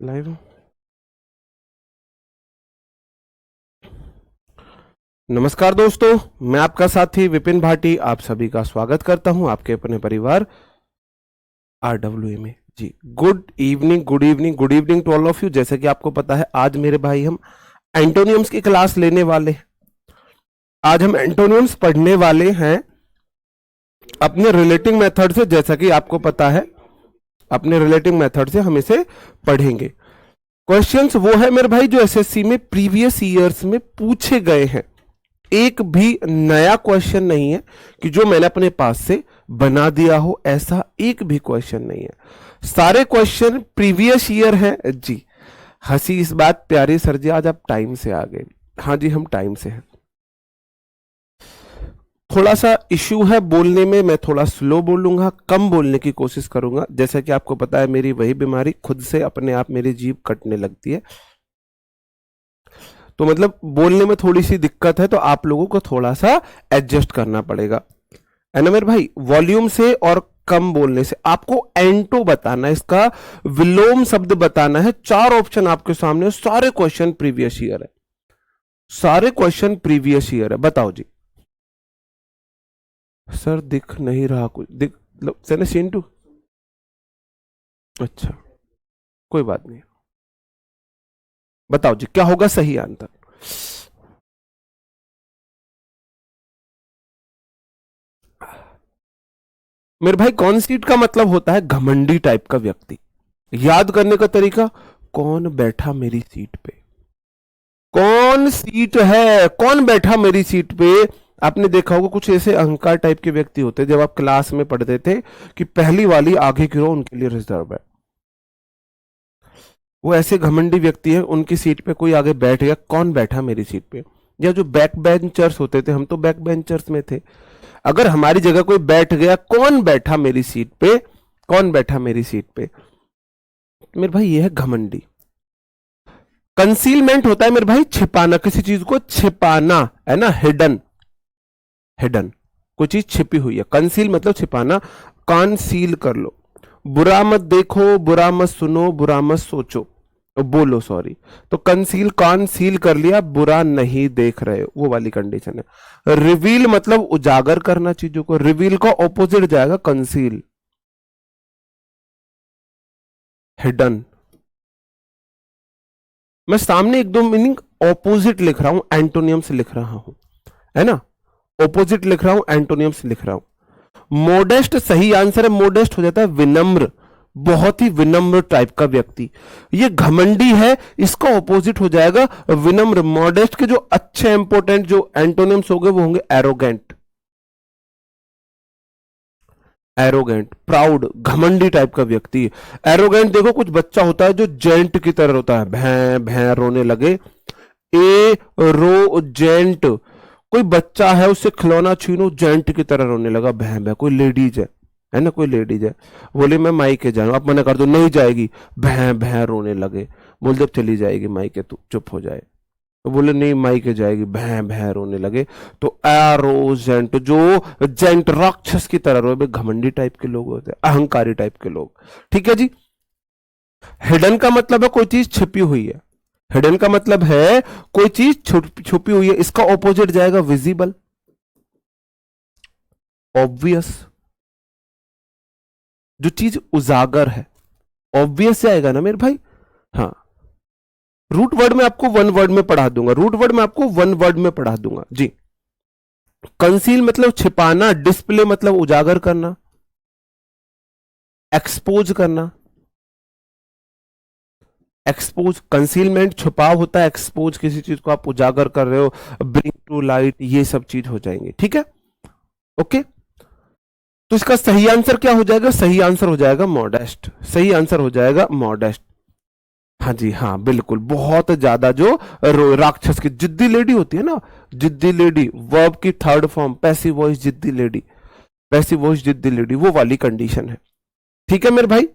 Live हूं। नमस्कार दोस्तों, मैं आपका साथी विपिन भाटी आप सभी का स्वागत करता हूं आपके अपने परिवार RWA में। जी, good evening, good evening, good evening to all of you. जैसे कि आपको पता है, आज मेरे भाई हम एंटोनियम्स की क्लास लेने वाले हैं। आज हम एंटोनियम्स पढ़ने वाले हैं अपने रिलेटिंग मेथड से। जैसा कि आपको पता है, अपने रिलेटिंग मेथड से हम इसे पढ़ेंगे। क्वेश्चंस वो है मेरे भाई जो एसएससी में प्रीवियस ईयर्स में पूछे गए हैं। एक भी नया क्वेश्चन नहीं है कि जो मैंने अपने पास से बना दिया हो, ऐसा एक भी क्वेश्चन नहीं है। सारे क्वेश्चन प्रीवियस ईयर है जी। हंसी इस बात प्यारी सर जी, आज आप टाइम से आ गए। हाँ जी, हम टाइम से हैं। थोड़ा सा इश्यू है बोलने में, मैं थोड़ा स्लो बोलूंगा, कम बोलने की कोशिश करूंगा। जैसा कि आपको पता है, मेरी वही बीमारी, खुद से अपने आप मेरी जीभ कटने लगती है, तो मतलब बोलने में थोड़ी सी दिक्कत है, तो आप लोगों को थोड़ा सा एडजस्ट करना पड़ेगा, है ना मेरे भाई। वॉल्यूम से और कम बोलने से आपको एंटो बताना है, इसका विलोम शब्द बताना है। 4 ऑप्शन आपके सामने, सारे क्वेश्चन प्रीवियस ईयर है, सारे क्वेश्चन प्रीवियस ईयर है। बताओ जी। सर दिख नहीं रहा कुछ, दिख सर सीन टू। अच्छा, कोई बात नहीं। बताओ जी, क्या होगा सही आंसर? मेरे भाई, कॉन्सीट का मतलब होता है घमंडी टाइप का व्यक्ति। याद करने का तरीका, कौन बैठा मेरी सीट पे, कौन सीट है, कौन बैठा मेरी सीट पे। आपने देखा होगा कुछ ऐसे अहंकार टाइप के व्यक्ति होते हैं, जब आप क्लास में पढ़ते थे कि पहली वाली आगे की रो उनके लिए रिजर्व है। वो ऐसे घमंडी व्यक्ति है, उनकी सीट पे कोई आगे बैठ गया, कौन बैठा मेरी सीट पे। या जो बैक बेंचर्स होते थे, हम तो बैक बेंचर्स में थे, अगर हमारी जगह कोई बैठ गया, कौन बैठा मेरी सीट पे, कौन बैठा मेरी सीट पे। मेरे भाई ये है घमंडी। कंसीलमेंट होता है मेरे भाई छिपाना, किसी चीज को छिपाना, है ना, हिडन, हिडन, कोई चीज छिपी हुई है। कंसील मतलब छिपाना, कंसील कर लो। बुरा मत देखो, बुरा मत सुनो, बुरा मत सोचो, बोलो सॉरी। तो कंसील, कंसील कर लिया, बुरा नहीं देख रहे हो, वो वाली कंडीशन है। रिवील मतलब उजागर करना चीजों को, रिवील का ऑपोजिट जाएगा कंसील, हिडन। मैं सामने एक दो मीनिंग ऑपोजिट लिख रहा हूं, एंटोनियम से लिख रहा हूं, है ना, ऑपोजिट लिख रहा हूं, एंटोनियम से लिख रहा हूं। मोडेस्ट सही आंसर है। मोडेस्ट हो जाता है विनम्र, बहुत ही विनम्र टाइप का व्यक्ति। ये घमंडी है, इसका ऑपोजिट हो जाएगा विनम्र। मॉडेस्ट के जो अच्छे इंपोर्टेंट जो एंटोनिम्स होंगे वो होंगे एरोगेंट, एरोगेंट, प्राउड, घमंडी टाइप का व्यक्ति। एरोगेंट देखो, कुछ बच्चा होता है जो जेंट की तरह होता है, भैं भैं रोने लगे, ए रो जेंट। कोई बच्चा है, उससे खिलौना छीनो, जेंट की तरह रोने लगा, भैं भैं। कोई लेडीज है ना, कोई लेडीज है, बोले मैं मायके जाऊं, आप मना कर दो, नहीं जाएगी, भैं भैं रोने लगे। बोल जब चली जाएगी मायके, तू चुप हो जाए, तो बोले नहीं मायके जाएगी, भैं भैं रोने लगे। तो एरोजेंट, जो जेंट राक्षस की तरह रोए, घमंडी टाइप के लोग होते हैं, अहंकारी टाइप के लोग। ठीक है जी। हिडन का मतलब है कोई चीज छिपी हुई है, हिडन का मतलब है कोई चीज छुपी हुई है। इसका ऑपोजिट जाएगा विजिबल, ऑब्वियस, जो चीज उजागर है, ऑब्वियस जाएगा ना मेरे भाई। हाँ, रूट वर्ड में आपको 1 वर्ड में पढ़ा दूंगा, रूट वर्ड में आपको 1 वर्ड में पढ़ा दूंगा जी। कंसील मतलब छिपाना, डिस्प्ले मतलब उजागर करना, एक्सपोज करना, एक्सपोज, कंसीलमेंट छुपाव होता है, एक्सपोज किसी चीज को आप उजागर कर रहे हो, ब्रिंग टू लाइट, ये सब चीज हो जाएंगे। ठीक है, ओके। तो इसका सही आंसर क्या हो जाएगा? सही आंसर हो जाएगा मॉडेस्ट, सही आंसर हो जाएगा मॉडेस्ट। हाँ जी, हाँ बिल्कुल, बहुत ज्यादा जो राक्षस की जिद्दी लेडी होती है ना, जिद्दी लेडी, वर्ब की थर्ड फॉर्म, पैसिव वॉइस जिद्दी लेडी, पैसिव वॉइस जिद्दी लेडी, वो वाली कंडीशन है। ठीक है मेरे भाई।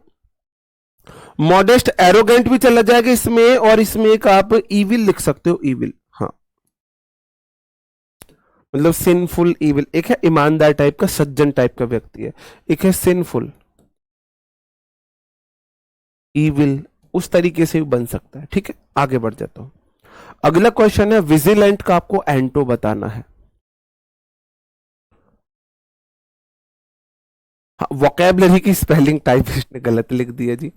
मॉडेस्ट, एरोगेंट भी चला जाएगा इसमें, और इसमें एक आप इविल लिख सकते हो, इविल, हाँ, मतलब सिनफुल इविल। एक है ईमानदार टाइप का, सज्जन टाइप का व्यक्ति है, एक है सिनफुल इविल, उस तरीके से भी बन सकता है। ठीक है, आगे बढ़ जाता हूं। अगला क्वेश्चन है, विजिलेंट का आपको एंटो बताना है। वोकैबलरी की स्पेलिंग टाइप इसने गलत लिख दी है जी।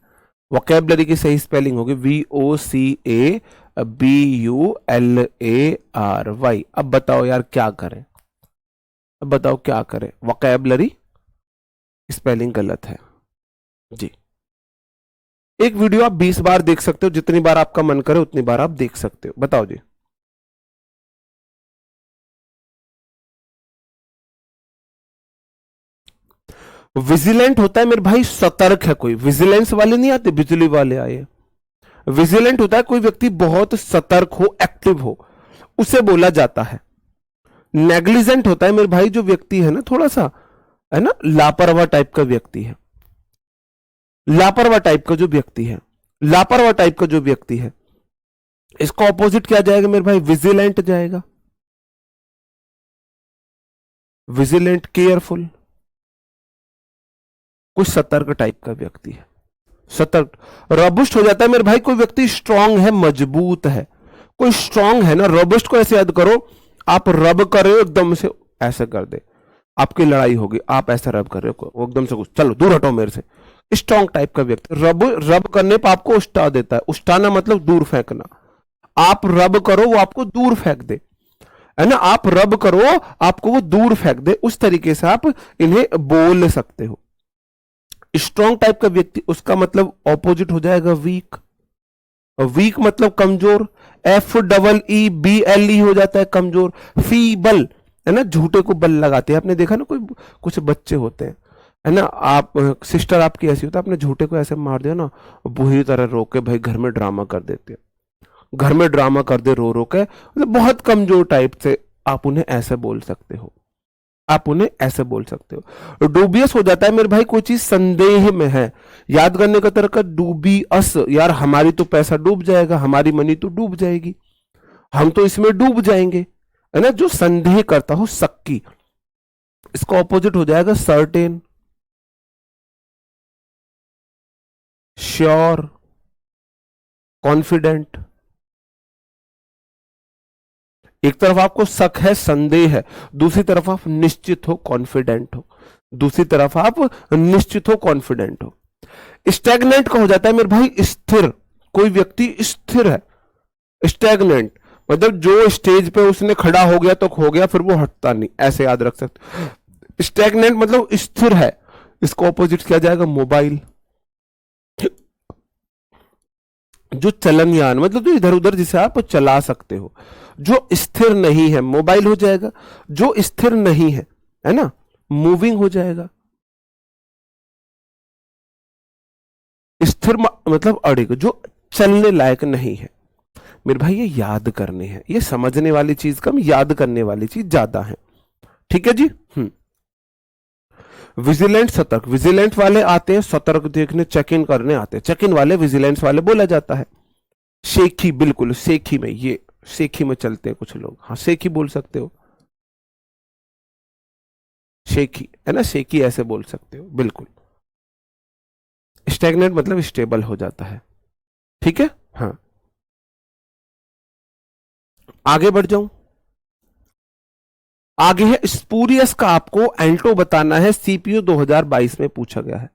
वोकैबलरी की सही स्पेलिंग होगी VOCABULARY। अब बताओ यार क्या करें, अब बताओ क्या करें, वोकैबलरी स्पेलिंग गलत है जी। एक वीडियो आप 20 बार देख सकते हो, जितनी बार आपका मन करे उतनी बार आप देख सकते हो। बताओ जी। विजिलेंट होता है मेरे भाई सतर्क है कोई, विजिलेंस वाले नहीं आते, बिजली वाले आए। विजिलेंट होता है कोई व्यक्ति बहुत सतर्क हो, एक्टिव हो, उसे बोला जाता है। नेग्लिजेंट होता है मेरे भाई जो व्यक्ति है ना, थोड़ा सा है ना लापरवाह टाइप का व्यक्ति है। लापरवाह टाइप का जो व्यक्ति है, लापरवाह टाइप का जो व्यक्ति है, इसका ऑपोजिट क्या जाएगा मेरे भाई, विजिलेंट जाएगा। विजिलेंट केयरफुल, कुछ सतर्क टाइप का व्यक्ति है, सतर्क। रोबस्ट हो जाता है मेरे भाई कोई व्यक्ति स्ट्रांग है, मजबूत है, कोई स्ट्रांग है ना। रोबस्ट को ऐसे याद करो, आप रब कर रहे हो एकदम से, ऐसे कर दे, आपकी लड़ाई होगी, आप ऐसा रब कर रहे हो, वो एकदम से कुछ चलो दूर हटो मेरे से। स्ट्रांग टाइप का व्यक्ति, रब रब करने पर आपको उष्टा देता है। उष्टाना मतलब दूर फेंकना। आप रब करो वो आपको दूर फेंक दे, है ना। आप रब करो आपको वो दूर फेंक दे, उस तरीके से आप इन्हें बोल सकते हो। स्ट्रांग टाइप का व्यक्ति, उसका मतलब ऑपोजिट हो जाएगा वीक। वीक मतलब कमजोर, FEEBLE हो जाता है कमजोर। फीबल है ना, झूठे को बल लगाते हैं। आपने देखा ना, कोई कुछ बच्चे होते हैं है ना, आप सिस्टर आपकी ऐसी होता है, आपने झूठे को ऐसे मार दिया ना, बुरी तरह रो के भाई घर में ड्रामा कर देते हैं, घर में ड्रामा कर दे रो रो के, मतलब बहुत कमजोर टाइप से, आप उन्हें ऐसे बोल सकते हो, आप उन्हें ऐसे बोल सकते हो। डूबियस हो जाता है मेरे भाई कोई चीज संदेह में है। याद करने का तरीका डूबियस, यार हमारी तो पैसा डूब जाएगा, हमारी मनी तो डूब जाएगी, हम तो इसमें डूब जाएंगे, है ना। जो संदेह करता हो, शक्की। इसका ऑपोजिट हो जाएगा सर्टेन, श्योर, कॉन्फिडेंट। एक तरफ आपको शक है, संदेह है, दूसरी तरफ आप निश्चित हो, कॉन्फिडेंट हो, दूसरी तरफ आप निश्चित हो, कॉन्फिडेंट हो। स्टैग्नेंट का हो जाता है मेरे भाई स्थिर, कोई व्यक्ति स्थिर है। स्टैग्नेंट मतलब जो स्टेज पे उसने खड़ा हो गया तो हो गया, फिर वो हटता नहीं, ऐसे याद रख सकते। स्टैग्नेंट मतलब स्थिर है। इसको ऑपोजिट किया जाएगा मोबाइल। जो चलनयान मतलब जो इधर उधर जिसे आप चला सकते हो, जो स्थिर नहीं है, मोबाइल हो जाएगा। जो स्थिर नहीं है ना, मूविंग हो जाएगा। स्थिर मतलब अड़िग, जो चलने लायक नहीं है। मेरे भाई ये याद करने हैं, ये समझने वाली चीज कम, याद करने वाली चीज ज्यादा है। ठीक है जी। विजिलेंट सतर्क, विजिलेंट वाले आते हैं सतर्क देखने, चेक इन करने आते हैं, चेक इन वाले विजिलेंस वाले बोला जाता है। शेखी, बिल्कुल शेखी में, ये शेखी में चलते हैं कुछ लोग, हाँ शेखी बोल सकते हो, शेखी है ना, शेखी ऐसे बोल सकते हो बिल्कुल। स्टैग्नेंट मतलब स्टेबल हो जाता है। ठीक है, हाँ आगे बढ़ जाऊं। आगे है स्पूरियस का आपको एंटो बताना है, सीपीयू 2022 में पूछा गया है।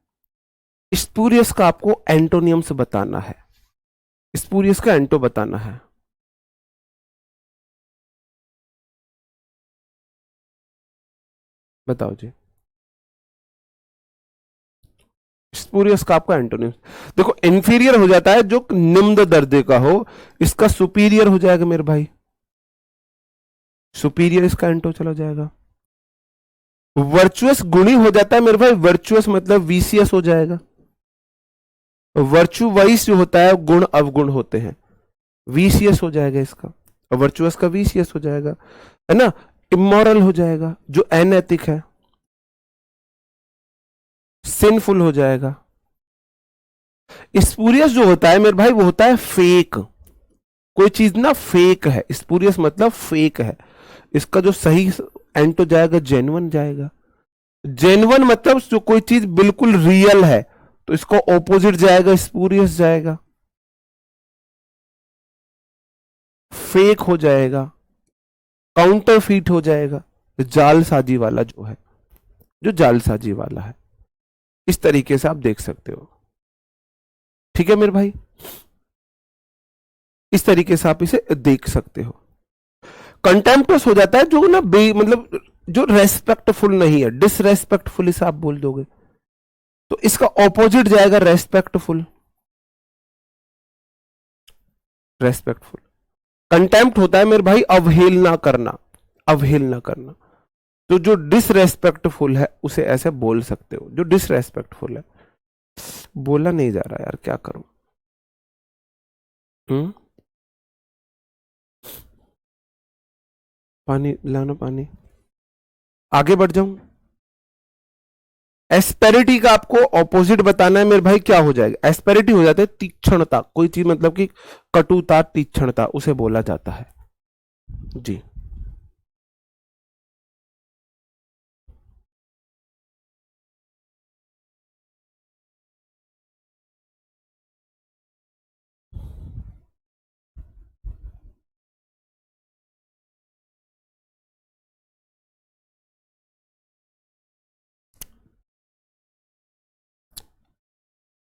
स्पूरियस का आपको एंटोनियम्स बताना है, स्पूरियस का एंटो बताना है। बताओ जी। स्पूरियस का आपका एंटोनियम देखो, इंफीरियर हो जाता है जो निम्न दर्जे का हो, इसका सुपीरियर हो जाएगा मेरे भाई, सुपीरियर इसका एंटो चला जाएगा। वर्चुअस गुणी हो जाता है मेरे भाई, वर्चुअस मतलब वीसीएस हो जाएगा। वर्चू वाइस जो होता है गुण अवगुण होते हैं, वीसीएस हो जाएगा इसका, और वर्चुअस का वीसीएस हो जाएगा, है ना। इमोरल हो जाएगा जो अनैतिक है, सिंफुल हो जाएगा। स्पूरियस जो होता है मेरे भाई वो होता है फेक, कोई चीज ना फेक है, स्पूरियस मतलब फेक है। इसका जो सही एंटो जाएगा जेन्युइन जाएगा। जेन्युइन मतलब जो कोई चीज बिल्कुल रियल है, तो इसको ऑपोजिट जाएगा, स्पूरियस जाएगा। फेक हो जाएगा, काउंटरफीट हो जाएगा, जालसाजी वाला जो है, जो जालसाजी वाला है। इस तरीके से आप देख सकते हो। ठीक है मेरे भाई, इस तरीके से आप इसे देख सकते हो। कंटेम्प्टस हो जाता है जो ना मतलब जो रेस्पेक्टफुल नहीं है, डिसरेस्पेक्टफुल इसे आप बोल दोगे, तो इसका ऑपोजिट जाएगा रेस्पेक्टफुल। रेस्पेक्टफुल। कंटेम्प्ट होता है मेरे भाई अवहेलना करना, अवहेलना करना। तो जो डिसरेस्पेक्टफुल है उसे ऐसे बोल सकते हो, जो डिसरेस्पेक्टफुल है। बोला नहीं जा रहा यार, क्या करूं। पानी लाना, पानी। आगे बढ़ जाऊं। एस्पेरिटी का आपको ऑपोजिट बताना है मेरे भाई, क्या हो जाएगा। एस्पेरिटी हो जाता है तीक्ष्णता, कोई चीज मतलब कि कटुता, तीक्ष्णता, उसे बोला जाता है जी।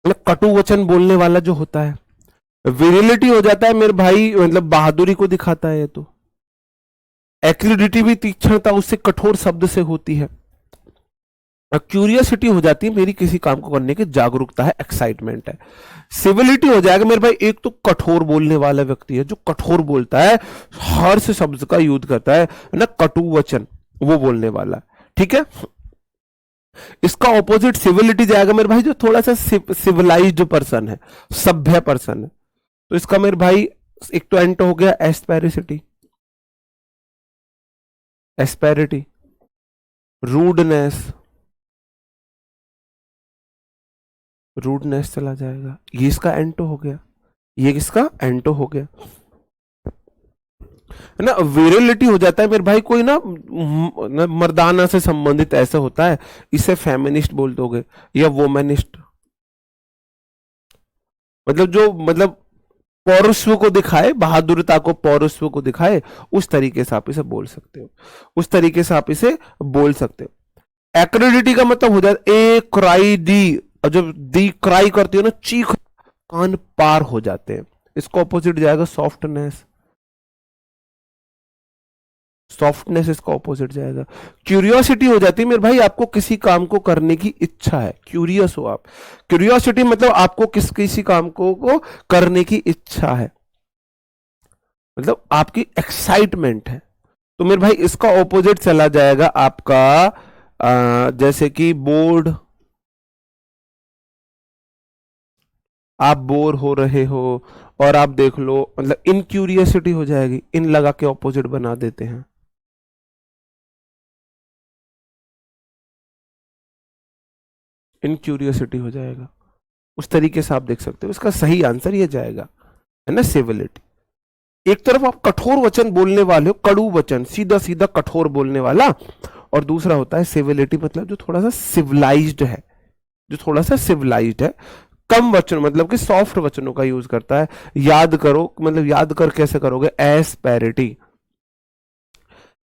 मतलब कटु वचन बोलने वाला जो होता है, विरिलिटी हो जाता है मेरे भाई, मतलब बहादुरी को दिखाता है। ये तो एक्रिडिटी भी तीक्ष्णता, उससे कठोर शब्द से होती है। क्यूरियोसिटी हो जाती है मेरी किसी काम को करने की जागरूकता है, एक्साइटमेंट है। सिविलिटी हो जाएगा मेरे भाई, एक तो कठोर बोलने वाला व्यक्ति है जो कठोर बोलता है, हर्ष शब्द का यूज करता है ना, कटु वचन वो बोलने वाला। ठीक है, इसका ऑपोजिट सिविलिटी जाएगा मेरे भाई, जो थोड़ा सा सिविलाइज्ड पर्सन है, सभ्य पर्सन है। तो इसका मेरे भाई एक तो एंट हो गया एस्पेरिसिटी, एस्पेरिटी, रूडनेस, रूडनेस चला जाएगा, ये इसका एंटो हो गया, ये इसका एंटो हो गया है ना। विरिलिटी हो जाता है मेरे भाई, कोई ना मर्दाना से संबंधित ऐसे होता है, इसे फेमिनिस्ट बोल दोगे या वोमेनिस्ट, मतलब जो मतलब पौरुषत्व को दिखाए, बहादुरता को, पौरुषत्व को दिखाए, उस तरीके से आप इसे बोल सकते हो, उस तरीके से आप इसे बोल सकते हो। एक्रेडिटी का मतलब हो जाता है ए क्राई दी, और जब दी क्राई करती हो ना, चीख, कान पार हो जाते हैं। इसको ऑपोजिट जाएगा सॉफ्टनेस, सॉफ्टनेस इसका ऑपोजिट जाएगा। क्यूरियोसिटी हो जाती है मेरे भाई, आपको किसी काम को करने की इच्छा है, क्यूरियस हो आप। क्यूरियोसिटी मतलब आपको किसी काम को करने की इच्छा है, मतलब आपकी एक्साइटमेंट है। तो मेरे भाई इसका ऑपोजिट चला जाएगा आपका जैसे कि बोर्ड, आप बोर हो रहे हो, और आप देख लो मतलब इनक्यूरियोसिटी हो जाएगी, इन लगा के ऑपोजिट बना देते हैं। इनक्यूरियोसिटी हो जाएगा, उस तरीके से आप देख सकते हो। इसका सही आंसर ये जाएगा, है ना, सिविलिटी। एक तरफ आप कठोर वचन बोलने वाले हो, कड़ू वचन, सीधा सीधा कठोर बोलने वाला, और दूसरा होता है सिविलिटी, मतलब जो थोड़ा सा सिविलाइज्ड है, जो थोड़ा सा सिविलाइज्ड है, कम वचन मतलब कि सॉफ्ट वचनों का यूज करता है। याद करो, मतलब याद कर कैसे करोगे, एस्पेरिटी,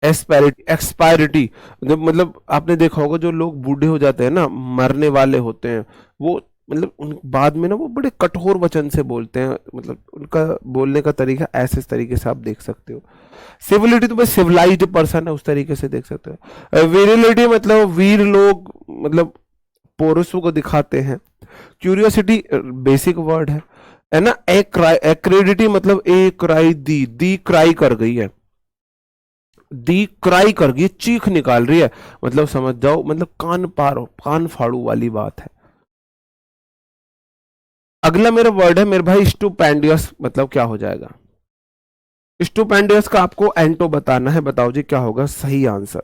एस्पेरिटी, एक्सपायरिटी, जब मतलब आपने देखा होगा जो लोग बूढ़े हो जाते हैं ना, मरने वाले होते हैं, वो मतलब उन बाद में ना वो बड़े कठोर वचन से बोलते हैं, मतलब उनका बोलने का तरीका ऐसे तरीके से आप देख सकते हो। सिविलिटी तो बस सिविलाइज्ड पर्सन है, उस तरीके से देख सकते हो। वीरिलिटी मतलब वीर लोग, मतलब पौरुषत्व को दिखाते हैं। क्यूरियोसिटी बेसिक वर्ड है ना। एक्रेडिटी मतलब ए क्राई दी क्राई कर गई है, दी क्राई कर गई, चीख निकाल रही है, मतलब समझ जाओ, मतलब कान पार, कान फाड़ू वाली बात है। अगला मेरा वर्ड है मेरे भाई स्टूपेंडियस, मतलब क्या हो जाएगा। स्टूपेंडियस का आपको एंटो बताना है, बताओ जी क्या होगा सही आंसर।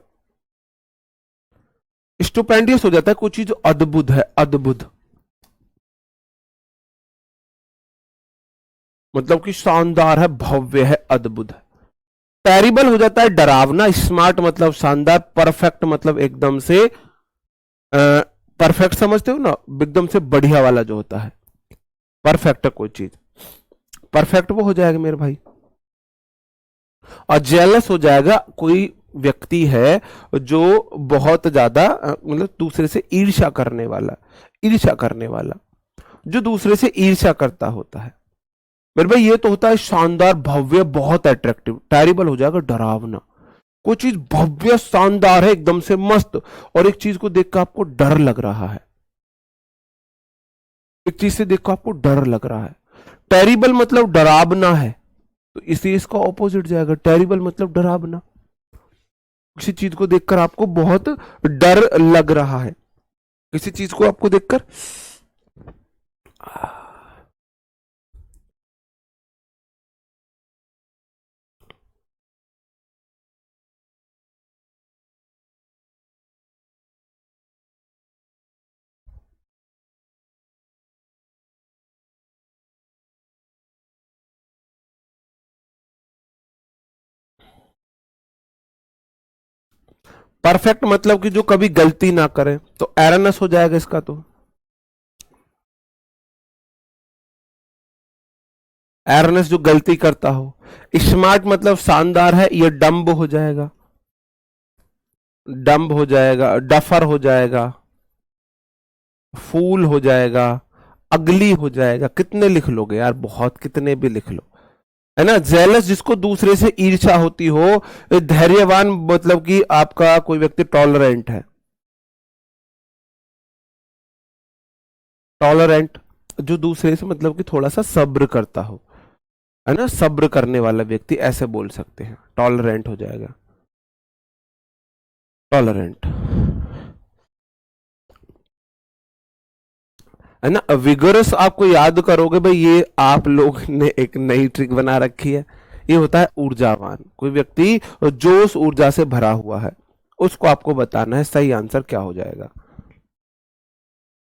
स्टूपेंडियस हो जाता है कोई चीज अद्भुत है, अद्भुत, मतलब कि शानदार है, भव्य है, अद्भुत है। टेरिबल हो जाता है डरावना, स्मार्ट मतलब शानदार, परफेक्ट मतलब एकदम से परफेक्ट समझते हो ना, एकदम से बढ़िया वाला जो होता है, परफेक्ट है कोई चीज, परफेक्ट वो हो जाएगा मेरे भाई। और जेलस हो जाएगा कोई व्यक्ति है जो बहुत ज्यादा मतलब दूसरे से ईर्ष्या करने वाला, ईर्ष्या करने वाला, जो दूसरे से ईर्ष्या करता होता है। मेरे भाई ये तो होता है शानदार, भव्य, बहुत अट्रैक्टिव। टेरिबल हो जाएगा डरावना, कोई चीज भव्य शानदार है एकदम से मस्त, और एक चीज को देखकर आपको डर लग रहा है, एक चीज से देखकर आपको डर लग रहा है। टेरिबल मतलब डरावना है, तो इसी इसका ऑपोजिट जाएगा। टेरिबल मतलब डरावना, किसी चीज को देखकर आपको बहुत डर लग रहा है, किसी चीज को आपको देखकर परफेक्ट मतलब कि जो कभी गलती ना करे, तो एरनस हो जाएगा इसका। तो एरनस जो गलती करता हो। स्मार्ट मतलब शानदार है, ये डम्ब हो जाएगा, डम्ब हो जाएगा, डफर हो जाएगा, फूल हो जाएगा, अगली हो जाएगा। कितने लिख लोगे यार, बहुत, कितने भी लिख लो, है ना। जेलस जिसको दूसरे से ईर्ष्या होती हो। धैर्यवान मतलब कि आपका कोई व्यक्ति टॉलरेंट है, टॉलरेंट जो दूसरे से मतलब कि थोड़ा सा सब्र करता हो, है ना, सब्र करने वाला व्यक्ति, ऐसे बोल सकते हैं, टॉलरेंट हो जाएगा, टॉलरेंट, है ना। विगरस आपको याद करोगे भाई, ये आप लोग ने एक नई ट्रिक बना रखी है। ये होता है ऊर्जावान, कोई व्यक्ति जोश ऊर्जा से भरा हुआ है, उसको आपको बताना है सही आंसर क्या हो जाएगा।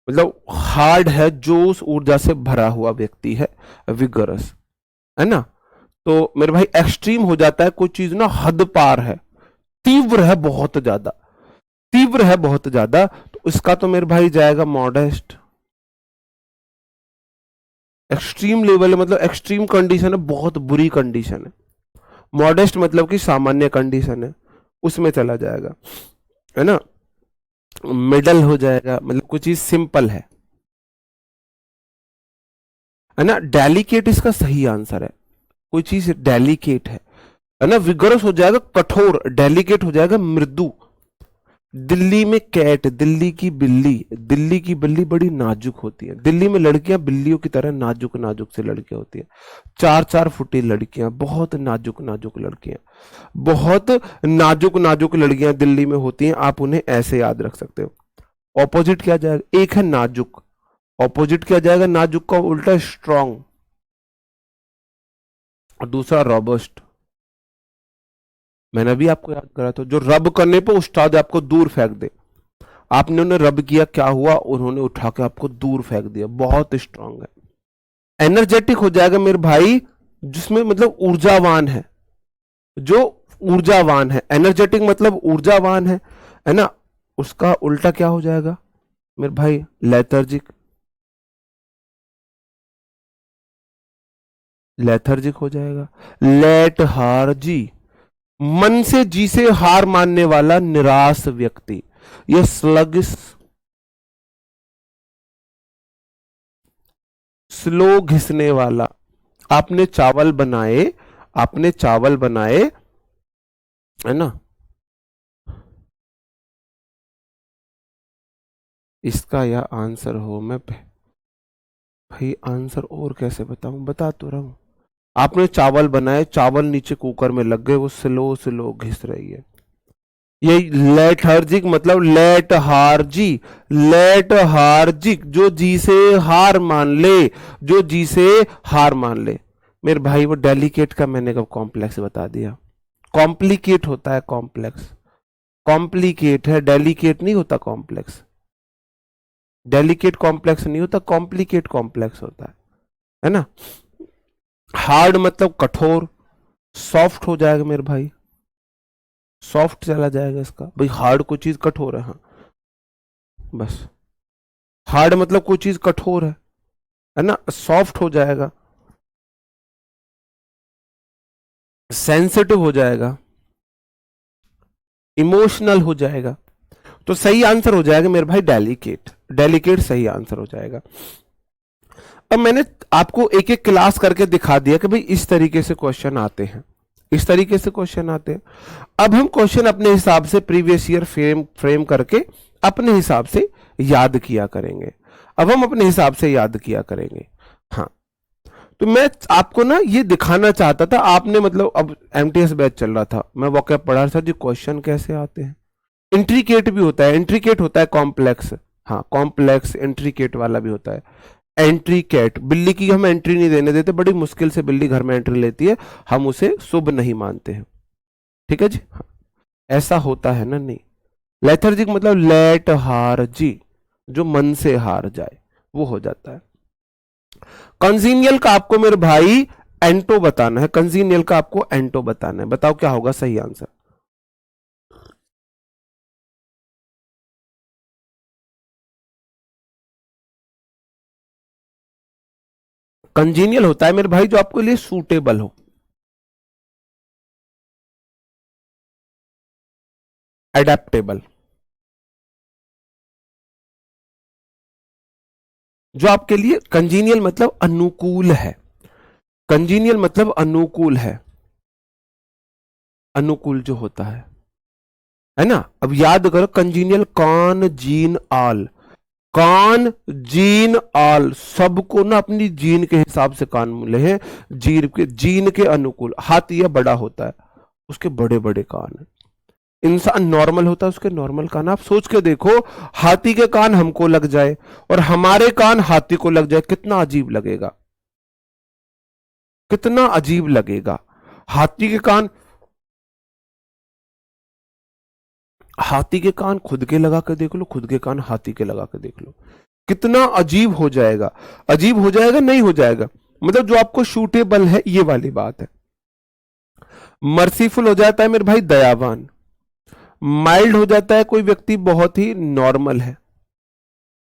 मतलब हार्ड है, जोश ऊर्जा से भरा हुआ व्यक्ति है विगरस, है ना। तो मेरे भाई एक्सट्रीम हो जाता है, कोई चीज ना हद पार है, तीव्र है बहुत ज्यादा, तीव्र है बहुत ज्यादा, तो इसका तो मेरे भाई जाएगा मॉडेस्ट। एक्सट्रीम लेवल है मतलब एक्सट्रीम कंडीशन है, बहुत बुरी कंडीशन है। मॉडेस्ट मतलब कि सामान्य कंडीशन है, उसमें चला जाएगा, है ना। मिडल हो जाएगा मतलब कुछ चीज सिंपल है ना। डेलिकेट इसका सही आंसर है, कोई चीज डेलिकेट है ना। विगरस हो जाएगा कठोर, डेलिकेट हो जाएगा मृदु। दिल्ली में कैट, दिल्ली की बिल्ली, दिल्ली की बिल्ली बड़ी नाजुक होती है। दिल्ली में लड़कियां बिल्लियों की तरह नाजुक नाजुक से लड़कियां होती हैं, 4-4 फुटी लड़कियां, बहुत नाजुक नाजुक लड़कियां, बहुत नाजुक नाजुक लड़कियां दिल्ली में होती हैं। आप उन्हें ऐसे याद रख सकते हो। ऑपोजिट क्या जाएगा, एक है नाजुक, ऑपोजिट क्या जाएगा, नाजुक का उल्टा स्ट्रांग, और दूसरा रॉबस्ट। मैंने भी आपको याद करा था, जो रब करने पे उस्ताद आपको दूर फेंक दे, आपने उन्हें रब किया, क्या हुआ, उन्होंने उठा के आपको दूर फेंक दिया, बहुत स्ट्रांग है। एनर्जेटिक हो जाएगा मेरे भाई, जिसमें मतलब ऊर्जावान है, जो ऊर्जावान है, एनर्जेटिक मतलब ऊर्जावान है ना। उसका उल्टा क्या हो जाएगा मेरे भाई, लेथर्जिक, लेथर्जिक हो जाएगा। लेट हार जी, मन से जी से हार मानने वाला निराश व्यक्ति, यह स्लगिश, स्लो घिसने वाला। आपने चावल बनाए, आपने चावल बनाए, है ना। इसका यह आंसर हो, मैं भाई आंसर और कैसे बताऊं, बता तो रहा हूं। आपने चावल बनाए, चावल नीचे कुकर में लग गए, वो स्लो स्लो घिस रही है। ये लेथर्जिक मतलब लेट हार्जी, लेट हार्जिक, जो जी से हार मान ले, जो जी से हार मान ले। मेरे भाई वो डेलिकेट का मैंने कब कॉम्प्लेक्स बता दिया, कॉम्प्लिकेट होता है कॉम्प्लेक्स, कॉम्प्लिकेट है, डेलिकेट नहीं होता कॉम्प्लेक्स, डेलिकेट कॉम्प्लेक्स नहीं होता, कॉम्प्लिकेट कॉम्प्लेक्स होता है ना। हार्ड मतलब कठोर, सॉफ्ट हो जाएगा मेरे भाई, सॉफ्ट चला जाएगा इसका। भाई हार्ड कोई चीज कठोर है, हाँ बस, हार्ड मतलब कोई चीज कठोर है ना, सॉफ्ट हो जाएगा। सेंसिटिव हो जाएगा, इमोशनल हो जाएगा। तो सही आंसर हो जाएगा मेरे भाई डेलिकेट, डेलिकेट सही आंसर हो जाएगा। अब मैंने आपको एक एक क्लास करके दिखा दिया कि भाई इस तरीके से क्वेश्चन आते हैं, इस तरीके से क्वेश्चन आते हैं। अब हम क्वेश्चन अपने हिसाब से प्रीवियस ईयर फ्रेम करके अपने हिसाब से याद किया करेंगे। अब हम अपने हिसाब से याद किया करेंगे। हाँ, तो मैं आपको ना ये दिखाना चाहता था, आपने मतलब अब एमटीएस बैच चल रहा था, मैं वोकैब पढ़ा रहा था जी, क्वेश्चन कैसे आते हैं। इंट्रिकेट भी होता है, इंट्रिकेट होता है कॉम्प्लेक्स, हाँ कॉम्प्लेक्स इंट्रिकेट वाला भी होता है। एंट्री कैट, बिल्ली की हम एंट्री नहीं देने देते, बड़ी मुश्किल से बिल्ली घर में एंट्री लेती है, हम उसे शुभ नहीं मानते हैं, ठीक है जी। हाँ, ऐसा होता है ना, नहीं। लेथर्जिक मतलब लेट हार जी, जो मन से हार जाए वो हो जाता है। कंजीनियल का आपको मेरे भाई एंटो बताना है, कंजीनियल का आपको एंटो बताना है, बताओ क्या होगा सही आंसर। कंजीनियल होता है मेरे भाई जो आपके लिए सूटेबल हो, एडेप्टेबल, जो आपके लिए कंजीनियल मतलब अनुकूल है, कंजीनियल मतलब अनुकूल है, अनुकूल जो होता है ना। अब याद करो कंजीनियल कान जीन आल, कान जीन आल, सबको ना अपनी जीन के हिसाब से कान मिले हैं, जीन के अनुकूल। हाथी यह बड़ा होता है, उसके बड़े बड़े कान है। इंसान नॉर्मल होता है, उसके नॉर्मल कान। आप सोच के देखो, हाथी के कान हमको लग जाए और हमारे कान हाथी को लग जाए, कितना अजीब लगेगा, कितना अजीब लगेगा। हाथी के कान, हाथी के कान खुद के लगा के देख लो, खुद के कान हाथी के लगा के देख लो, कितना अजीब हो जाएगा, अजीब हो जाएगा नहीं हो जाएगा। मतलब जो आपको शूटेबल है ये वाली बात है। मर्सीफुल हो जाता है मेरे भाई दयावान, माइल्ड हो जाता है कोई व्यक्ति बहुत ही नॉर्मल है,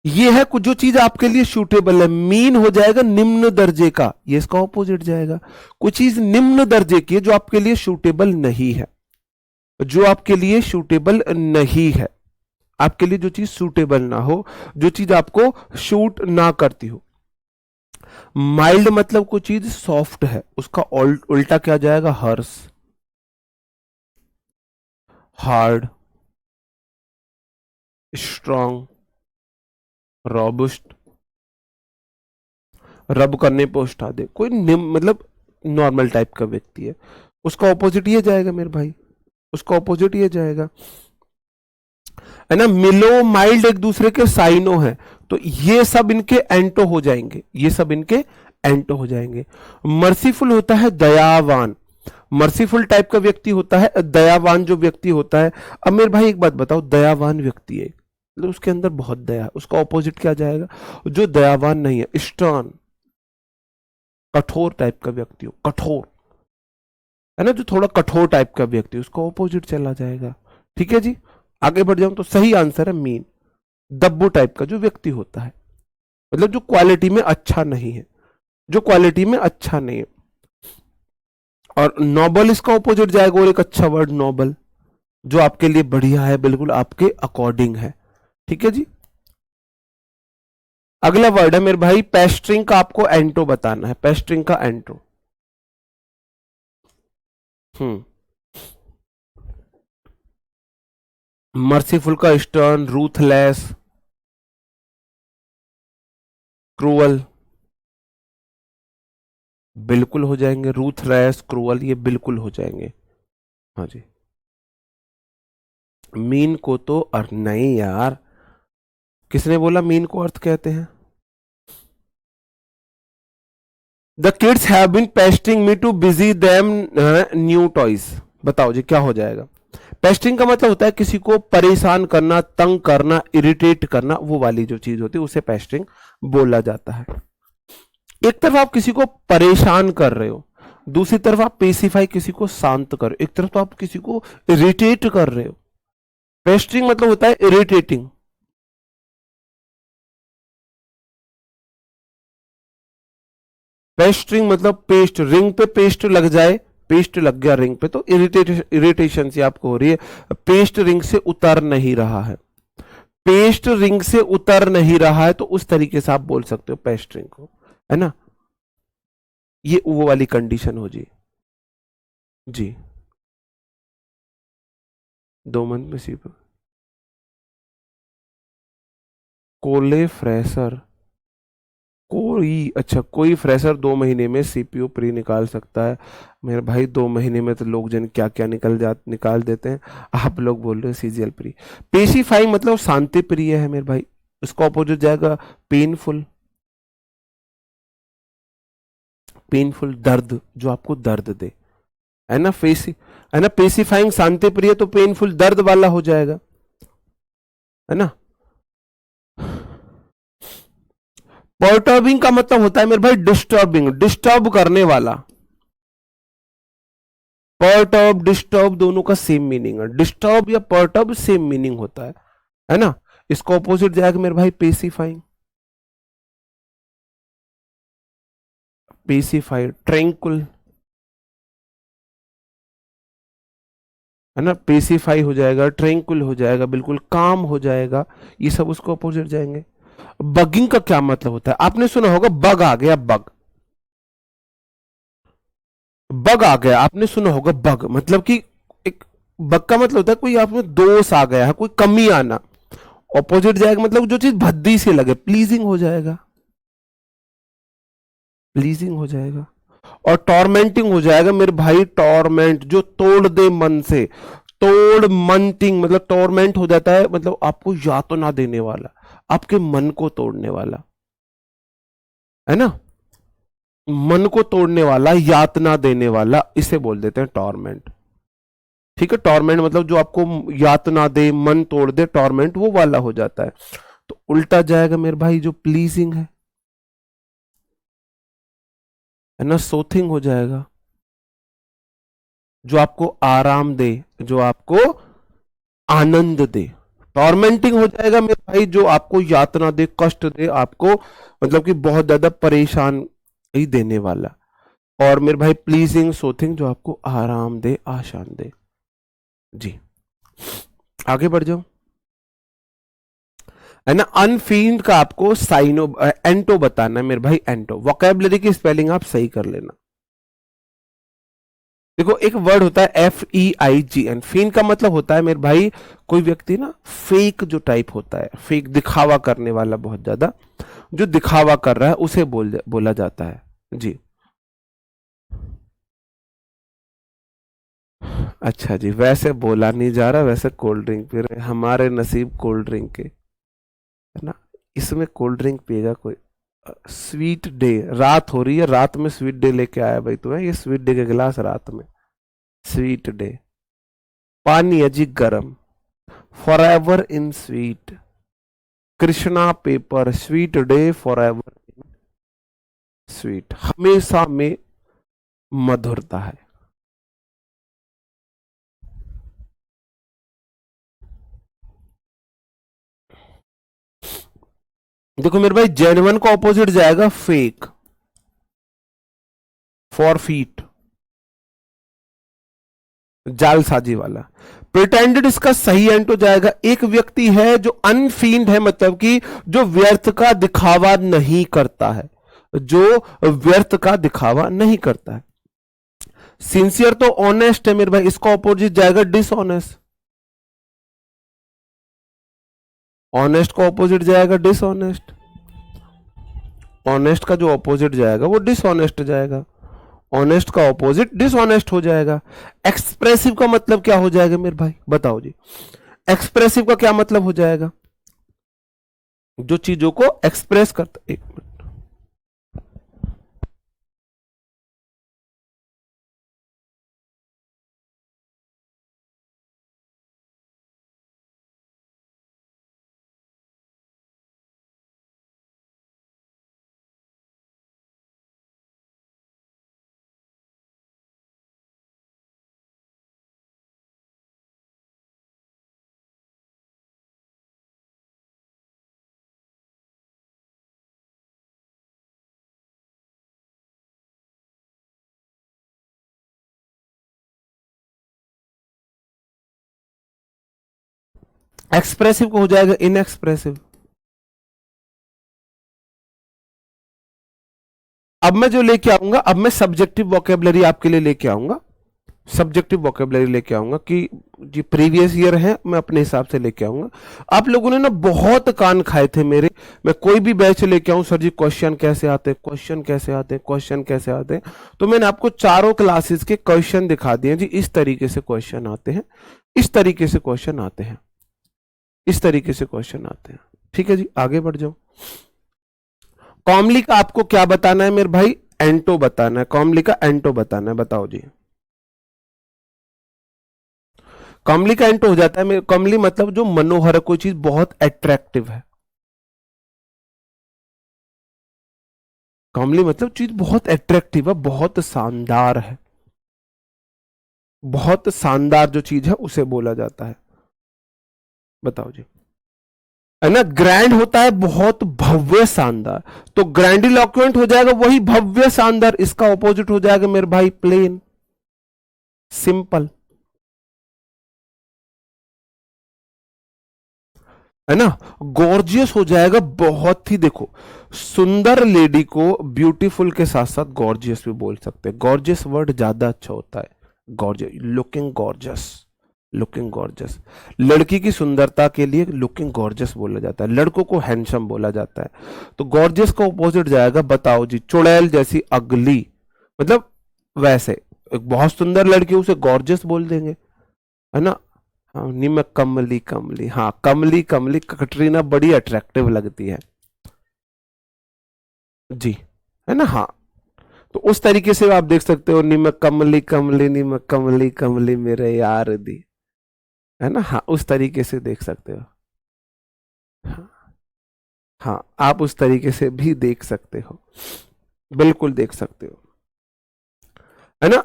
ये है कुछ जो चीज आपके लिए सूटेबल है। मीन हो जाएगा निम्न दर्जे का, ये इसका ऑपोजिट जाएगा। कुछ चीज निम्न दर्जे की है जो आपके लिए सूटेबल नहीं है, जो आपके लिए सूटेबल नहीं है, आपके लिए जो चीज सूटेबल ना हो, जो चीज आपको शूट ना करती हो। माइल्ड मतलब कोई चीज सॉफ्ट है, उसका उल्टा क्या जाएगा, हर्ष, हार्ड, स्ट्रॉन्ग, रॉबस्ट, रब करने पे उठा दे, कोई मतलब नॉर्मल टाइप का व्यक्ति है, उसका ऑपोजिट ये जाएगा मेरे भाई, उसका ऑपोजिट ये जाएगा, है ना। मिलो माइल्ड एक दूसरे के साइनो है, तो ये सब इनके एंटो हो जाएंगे, ये सब इनके एंटो हो जाएंगे। मर्सीफुल होता है दयावान, मर्सीफुल टाइप का व्यक्ति होता है, दयावान जो व्यक्ति होता है। अब मेरे भाई एक बात बताओ, दयावान व्यक्ति है मतलब उसके अंदर बहुत दया है, उसका ऑपोजिट क्या जाएगा, जो दयावान नहीं है, स्टर्न, कठोर टाइप का व्यक्ति हो, कठोर, है ना, जो थोड़ा कठोर टाइप का व्यक्ति, उसका ऑपोजिट चला जाएगा। ठीक है जी, आगे बढ़ जाऊं तो सही आंसर है मीन, दब्बू टाइप का जो व्यक्ति होता है, मतलब जो क्वालिटी में अच्छा नहीं है, जो क्वालिटी में अच्छा नहीं है। और नोबल इसका ऑपोजिट जाएगा, और एक अच्छा वर्ड नोबल, जो आपके लिए बढ़िया है, बिल्कुल आपके अकॉर्डिंग है। ठीक है जी, अगला वर्ड है मेरे भाई पेस्ट्रिंग का, आपको एंटो बताना है, पेस्ट्रिंग का एंटो। हम्म, मर्सीफुल का स्टर्न, रूथलेस, क्रूअल, बिल्कुल हो जाएंगे, रूथलेस क्रूअल ये बिल्कुल हो जाएंगे। हाँ जी, मीन को तो अर्थ नहीं यार, किसने बोला मीन को अर्थ कहते हैं। The kids have been pesting me to busy them new toys, बताओ जी क्या हो जाएगा। पेस्टिंग का मतलब होता है किसी को परेशान करना, तंग करना, इरिटेट करना, वो वाली जो चीज होती है उसे पेस्टिंग बोला जाता है। एक तरफ आप किसी को परेशान कर रहे हो, दूसरी तरफ आप पेसिफाई किसी को शांत कर रहे हो, एक तरफ तो आप किसी को इरिटेट कर रहे हो। पेस्टिंग मतलब होता है इरिटेटिंग। पेस्ट्रिंग मतलब पेस्ट, रिंग पे पेस्ट लग जाए पेस्ट लग गया रिंग पे तो इरिटेशन सी आपको हो रही है, पेस्ट रिंग से उतर नहीं रहा है, पेस्ट रिंग से उतर नहीं रहा है, तो उस तरीके से आप बोल सकते हो पेस्ट रिंग को, है ना। ये वो वाली कंडीशन हो जी। जी 2 मंथ में सीपीयू कोले फ्रेशर, कोई अच्छा कोई फ्रेशर 2 महीने में सीपीयू प्री निकाल सकता है। मेरे भाई 2 महीने में तो लोग जन क्या क्या निकाल देते हैं, आप लोग बोल रहे हो सीजीएल प्री। पेसिफाई मतलब शांति प्रिय है मेरे भाई, उसका ऑपोजिट जाएगा पेनफुल, पेनफुल दर्द, जो आपको दर्द दे, है ना। है ना, पेसिफाइंग शांति प्रिय तो पेनफुल दर्द वाला हो जाएगा, है ना। पर्टर्बिंग का मतलब होता है मेरे भाई डिस्टर्बिंग, डिस्टर्ब करने वाला। पर्टर्ब डिस्टर्ब दोनों का सेम मीनिंग है, डिस्टर्ब या पर्टर्ब सेम मीनिंग होता है ना। इसका ऑपोजिट जाएगा मेरे भाई पेसिफाइंग, पेसिफाइड ट्रैंक्विल, है ना। पेसिफाई हो जाएगा, ट्रैंक्विल हो जाएगा, बिल्कुल काम हो जाएगा, ये सब उसको ऑपोजिट जाएंगे। बगिंग का क्या मतलब होता है, आपने सुना होगा बग आ गया, बग, बग आ गया, आपने सुना होगा बग मतलब कि एक, बग का मतलब होता है कोई आप में दोष आ गया है, कोई कमी आना। ऑपोजिट जाएगा मतलब जो चीज भद्दी सी लगे, प्लीजिंग हो जाएगा, प्लीजिंग हो जाएगा। और टॉर्मेंटिंग हो जाएगा मेरे भाई, टॉर्मेंट जो तोड़ दे मन से, टोर्मेंटिंग मतलब टॉर्मेंट हो जाता है, मतलब आपको यातना देने वाला, आपके मन को तोड़ने वाला, है ना। मन को तोड़ने वाला, यातना देने वाला, इसे बोल देते हैं टॉर्मेंट। ठीक है, टॉर्मेंट मतलब जो आपको यातना दे, मन तोड़ दे, टॉर्मेंट वो वाला हो जाता है। तो उल्टा जाएगा मेरे भाई जो प्लीजिंग है ना, सोथिंग हो जाएगा, जो आपको आराम दे, जो आपको आनंद दे। टॉर्मेंटिंग हो जाएगा मेरे भाई जो आपको यातना दे, कष्ट दे आपको, मतलब कि बहुत ज्यादा परेशान ही देने वाला। और मेरे भाई प्लीजिंग सोथिंग जो आपको आराम दे, आशान दे। जी आगे बढ़ जाओ, है ना। अनफील्ड का आपको साइनो एंटो बताना है मेरे भाई, एंटो वोकेबलरी की स्पेलिंग आप सही कर लेना। देखो एक वर्ड होता है FEIGN, फीन का मतलब होता है मेरे भाई कोई व्यक्ति ना फेक जो टाइप होता है, फेक दिखावा करने वाला, बहुत ज्यादा जो दिखावा कर रहा है उसे बोला जाता है। जी अच्छा जी, वैसे बोला नहीं जा रहा, वैसे कोल्ड ड्रिंक पी रहे हैं, हमारे नसीब कोल्ड ड्रिंक के, है ना। इसमें कोल्ड ड्रिंक पिएगा कोई, स्वीट डे, रात हो रही है, रात में स्वीट डे लेके आया भाई तुम्हें, ये स्वीट डे के गिलास रात में, स्वीट डे। पानी है जी गरम, for ever in sweet, Krishna paper, sweet day for ever in sweet, हमेशा में मधुरता है। देखो मेरे भाई जेन्युइन का ऑपोजिट जाएगा फेक, फॉर फीट, जालसाजी वाला। प्रिटेंडेड इसका सही एंड हो जाएगा, एक व्यक्ति है जो अनफील्ड है, मतलब कि जो व्यर्थ का दिखावा नहीं करता है, जो व्यर्थ का दिखावा नहीं करता है। सिंसियर तो ऑनेस्ट है मेरे भाई, इसका ऑपोजिट जाएगा डिसऑनेस्ट, ऑनेस्ट का ऑपोजिट जाएगा डिसऑनेस्ट, ऑनेस्ट का जो ऑपोजिट जाएगा वो डिसऑनेस्ट जाएगा, ऑनेस्ट का ऑपोजिट डिसऑनेस्ट हो जाएगा। एक्सप्रेसिव का मतलब क्या हो जाएगा मेरे भाई, बताओ जी। एक्सप्रेसिव का क्या मतलब हो जाएगा, जो चीजों को एक्सप्रेस करता, एक मिनट। एक्सप्रेसिव को हो जाएगा इनएक्सप्रेसिव। अब मैं जो लेके आऊंगा, अब मैं सब्जेक्टिव वोकेबलरी आपके लिए लेके आऊंगा, सब्जेक्टिव वोकेबलरी लेके आऊंगा कि जी प्रीवियस ईयर है, मैं अपने हिसाब से लेके आऊंगा। आप लोगों ने ना बहुत कान खाए थे मेरे, मैं कोई भी बैच लेके आऊं, सर जी क्वेश्चन कैसे आते हैं, क्वेश्चन कैसे आते हैं, क्वेश्चन कैसे आते हैं। तो मैंने आपको चारों क्लासेस के क्वेश्चन दिखा दिए जी, इस तरीके से क्वेश्चन आते हैं, इस तरीके से क्वेश्चन आते हैं, इस तरीके से क्वेश्चन आते हैं। ठीक है जी, आगे बढ़ जाओ। कॉमली का आपको क्या बताना है मेरे भाई, एंटो बताना है, कॉमली का एंटो बताना है, बताओ जी। कॉमली का एंटो हो जाता है, कॉमली मतलब जो मनोहर है, कोई चीज बहुत अट्रैक्टिव है। कॉमली मतलब चीज बहुत अट्रैक्टिव है, बहुत शानदार है, बहुत शानदार जो चीज है उसे बोला जाता है। बताओ जी, है ना। ग्रैंड होता है बहुत भव्य शानदार, तो ग्रैंडिलोक्वेंट हो जाएगा वही भव्य शानदार, इसका ऑपोजिट हो जाएगा मेरे भाई प्लेन सिंपल, है ना। गॉर्जियस हो जाएगा बहुत ही, देखो सुंदर लेडी को ब्यूटीफुल के साथ साथ गॉर्जियस भी बोल सकते हैं, गॉर्जियस वर्ड ज्यादा अच्छा होता है, gorgeous, looking gorgeous, looking gorgeous. लड़की की सुंदरता के लिए लुकिंग गॉर्जियस बोला जाता है, लड़कों को हैंडसम बोला जाता है। तो गॉर्जियस का ऑपोजिट जाएगा, बताओ जी, चुड़ैल जैसी अगली, मतलब वैसे एक बहुत सुंदर लड़की उसे गॉर्जियस बोल देंगे, है ना। हाँ, निम कमली, कमली, हाँ कमली, कमली, कटरीना बड़ी अट्रैक्टिव लगती है जी, है ना। हाँ, तो उस तरीके से आप देख सकते हो, निम कमली, कमली, निम कमली, कमली मेरे यार दी, है ना। हाँ, उस तरीके से देख सकते हो। हाँ, हाँ, आप उस तरीके से भी देख सकते हो, बिल्कुल देख सकते हो, है ना।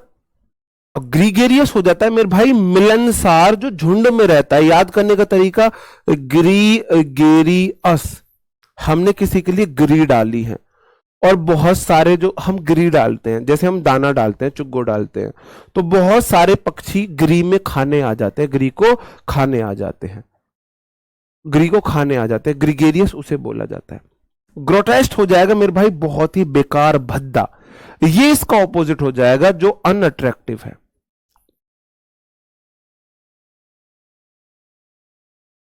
ग्रीगेरियस हो जाता है मेरे भाई, मिलनसार, जो झुंड में रहता है। याद करने का तरीका, ग्री गेरी अस, हमने किसी के लिए ग्री डाली है, और बहुत सारे जो हम ग्री डालते हैं, जैसे हम दाना डालते हैं, चुग्गो डालते हैं, तो बहुत सारे पक्षी ग्री में खाने आ जाते हैं, ग्री को खाने आ जाते हैं, ग्री को खाने आ जाते हैं, ग्रीगेरियस उसे बोला जाता है। ग्रोटेस्ट हो जाएगा मेरे भाई बहुत ही बेकार, भद्दा, ये इसका ऑपोजिट हो जाएगा जो अनअट्रैक्टिव है।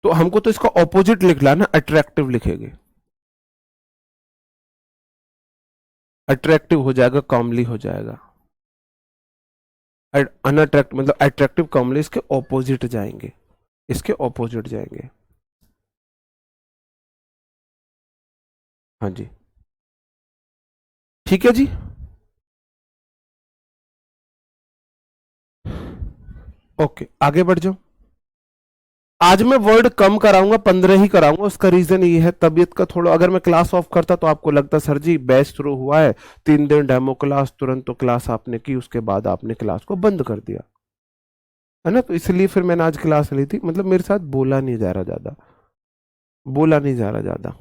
तो हमको तो इसका ऑपोजिट लिखना ना, अट्रैक्टिव लिखेंगे, अट्रैक्टिव हो जाएगा, कॉमली हो जाएगा। अनअट्रैक्टिव मतलब अट्रैक्टिव, कॉमली इसके ऑपोजिट जाएंगे, इसके ऑपोजिट जाएंगे। हाँ जी, ठीक है जी। ओके, आगे बढ़ जाओ। आज मैं वर्ड कम कराऊंगा, 15 ही कराऊंगा, उसका रीजन ये है तबीयत का थोड़ा, अगर मैं क्लास ऑफ करता तो आपको लगता सर जी बैच शुरू हुआ है, 3 दिन डेमो क्लास, तुरंत तो क्लास आपने की, उसके बाद आपने क्लास को बंद कर दिया, है ना। तो इसलिए फिर मैंने आज क्लास ली थी, मतलब मेरे साथ बोला नहीं जा रहा ज्यादा, बोला नहीं जा रहा ज्यादा।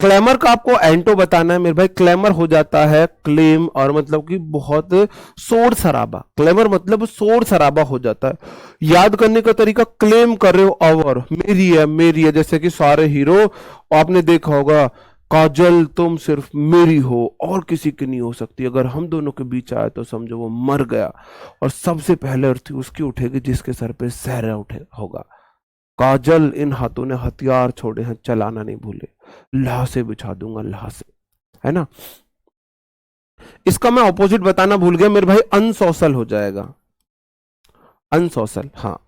क्लेमर का आपको एंटो बताना है मेरे भाई, क्लेमर हो जाता है क्लेम, और मतलब कि बहुत शोर शराबा, क्लेमर मतलब शोर शराबा हो जाता है। याद करने का तरीका, क्लेम कर रहे हो और मेरी है, मेरी है, जैसे कि सारे हीरो, आपने देखा होगा, काजल तुम सिर्फ मेरी हो और किसी की नहीं हो सकती, अगर हम दोनों के बीच आए तो समझो वो मर गया, और सबसे पहले अर्थी उसकी उठेगी जिसके सर पे सहरा उठे होगा। काजल इन हाथों ने हथियार छोड़े हैं, चलाना नहीं भूले, लाह से बिछा दूंगा, लाह से, है ना। इसका मैं ऑपोजिट बताना भूल गया मेरे भाई, अनसोशल हो जाएगा, अनसोशल, हाँ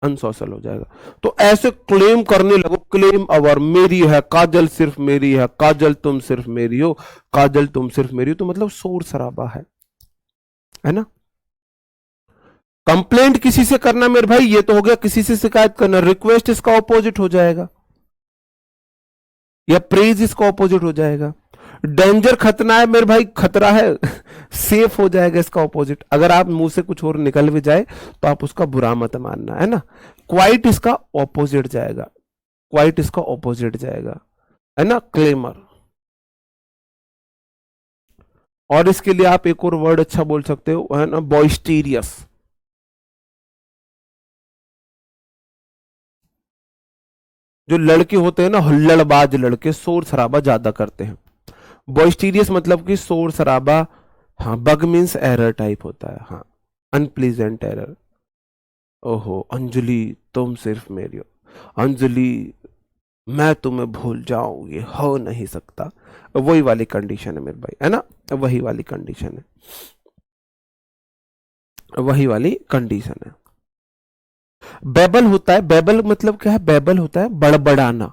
अनसोशल हो जाएगा। तो ऐसे क्लेम करने लगो, क्लेम अवर, मेरी है काजल, सिर्फ मेरी है काजल, तुम सिर्फ मेरी हो, काजल तुम सिर्फ मेरी हो, तो मतलब शोर शराबा है ना। कंप्लेंट किसी से करना मेरे भाई, ये तो हो गया किसी से शिकायत करना, रिक्वेस्ट इसका ऑपोजिट हो जाएगा, या प्रेज इसका ऑपोजिट हो जाएगा। डेंजर खतरा है मेरे भाई, खतरा है, सेफ हो जाएगा इसका ऑपोजिट। अगर आप मुंह से कुछ और निकल भी जाए तो आप उसका बुरा मत मानना, है ना। क्वाइट इसका ऑपोजिट जाएगा, क्वाइट इसका ऑपोजिट जाएगा, है ना, क्लेमर। और इसके लिए आप एक और वर्ड अच्छा बोल सकते हो, है ना, बॉइस्टीरियस, जो लड़के होते हैं ना, हुल्लड़बाज लड़के, शोर शराबा ज्यादा करते हैं। बॉइस्टीरियस मतलब कि शोर शराबा। हाँ, बग मीन्स एरर टाइप होता है। हाँ, अनप्लीजेंट एरर। ओहो अंजलि, तुम सिर्फ मेरी हो अंजलि, मैं तुम्हें भूल जाऊं, ये हो नहीं सकता। वही वाली कंडीशन है मेरे भाई, है ना, वही वाली कंडीशन है, वही वाली कंडीशन है। बेबल होता है, बेबल मतलब क्या है, बेबल होता है बड़बड़ाना,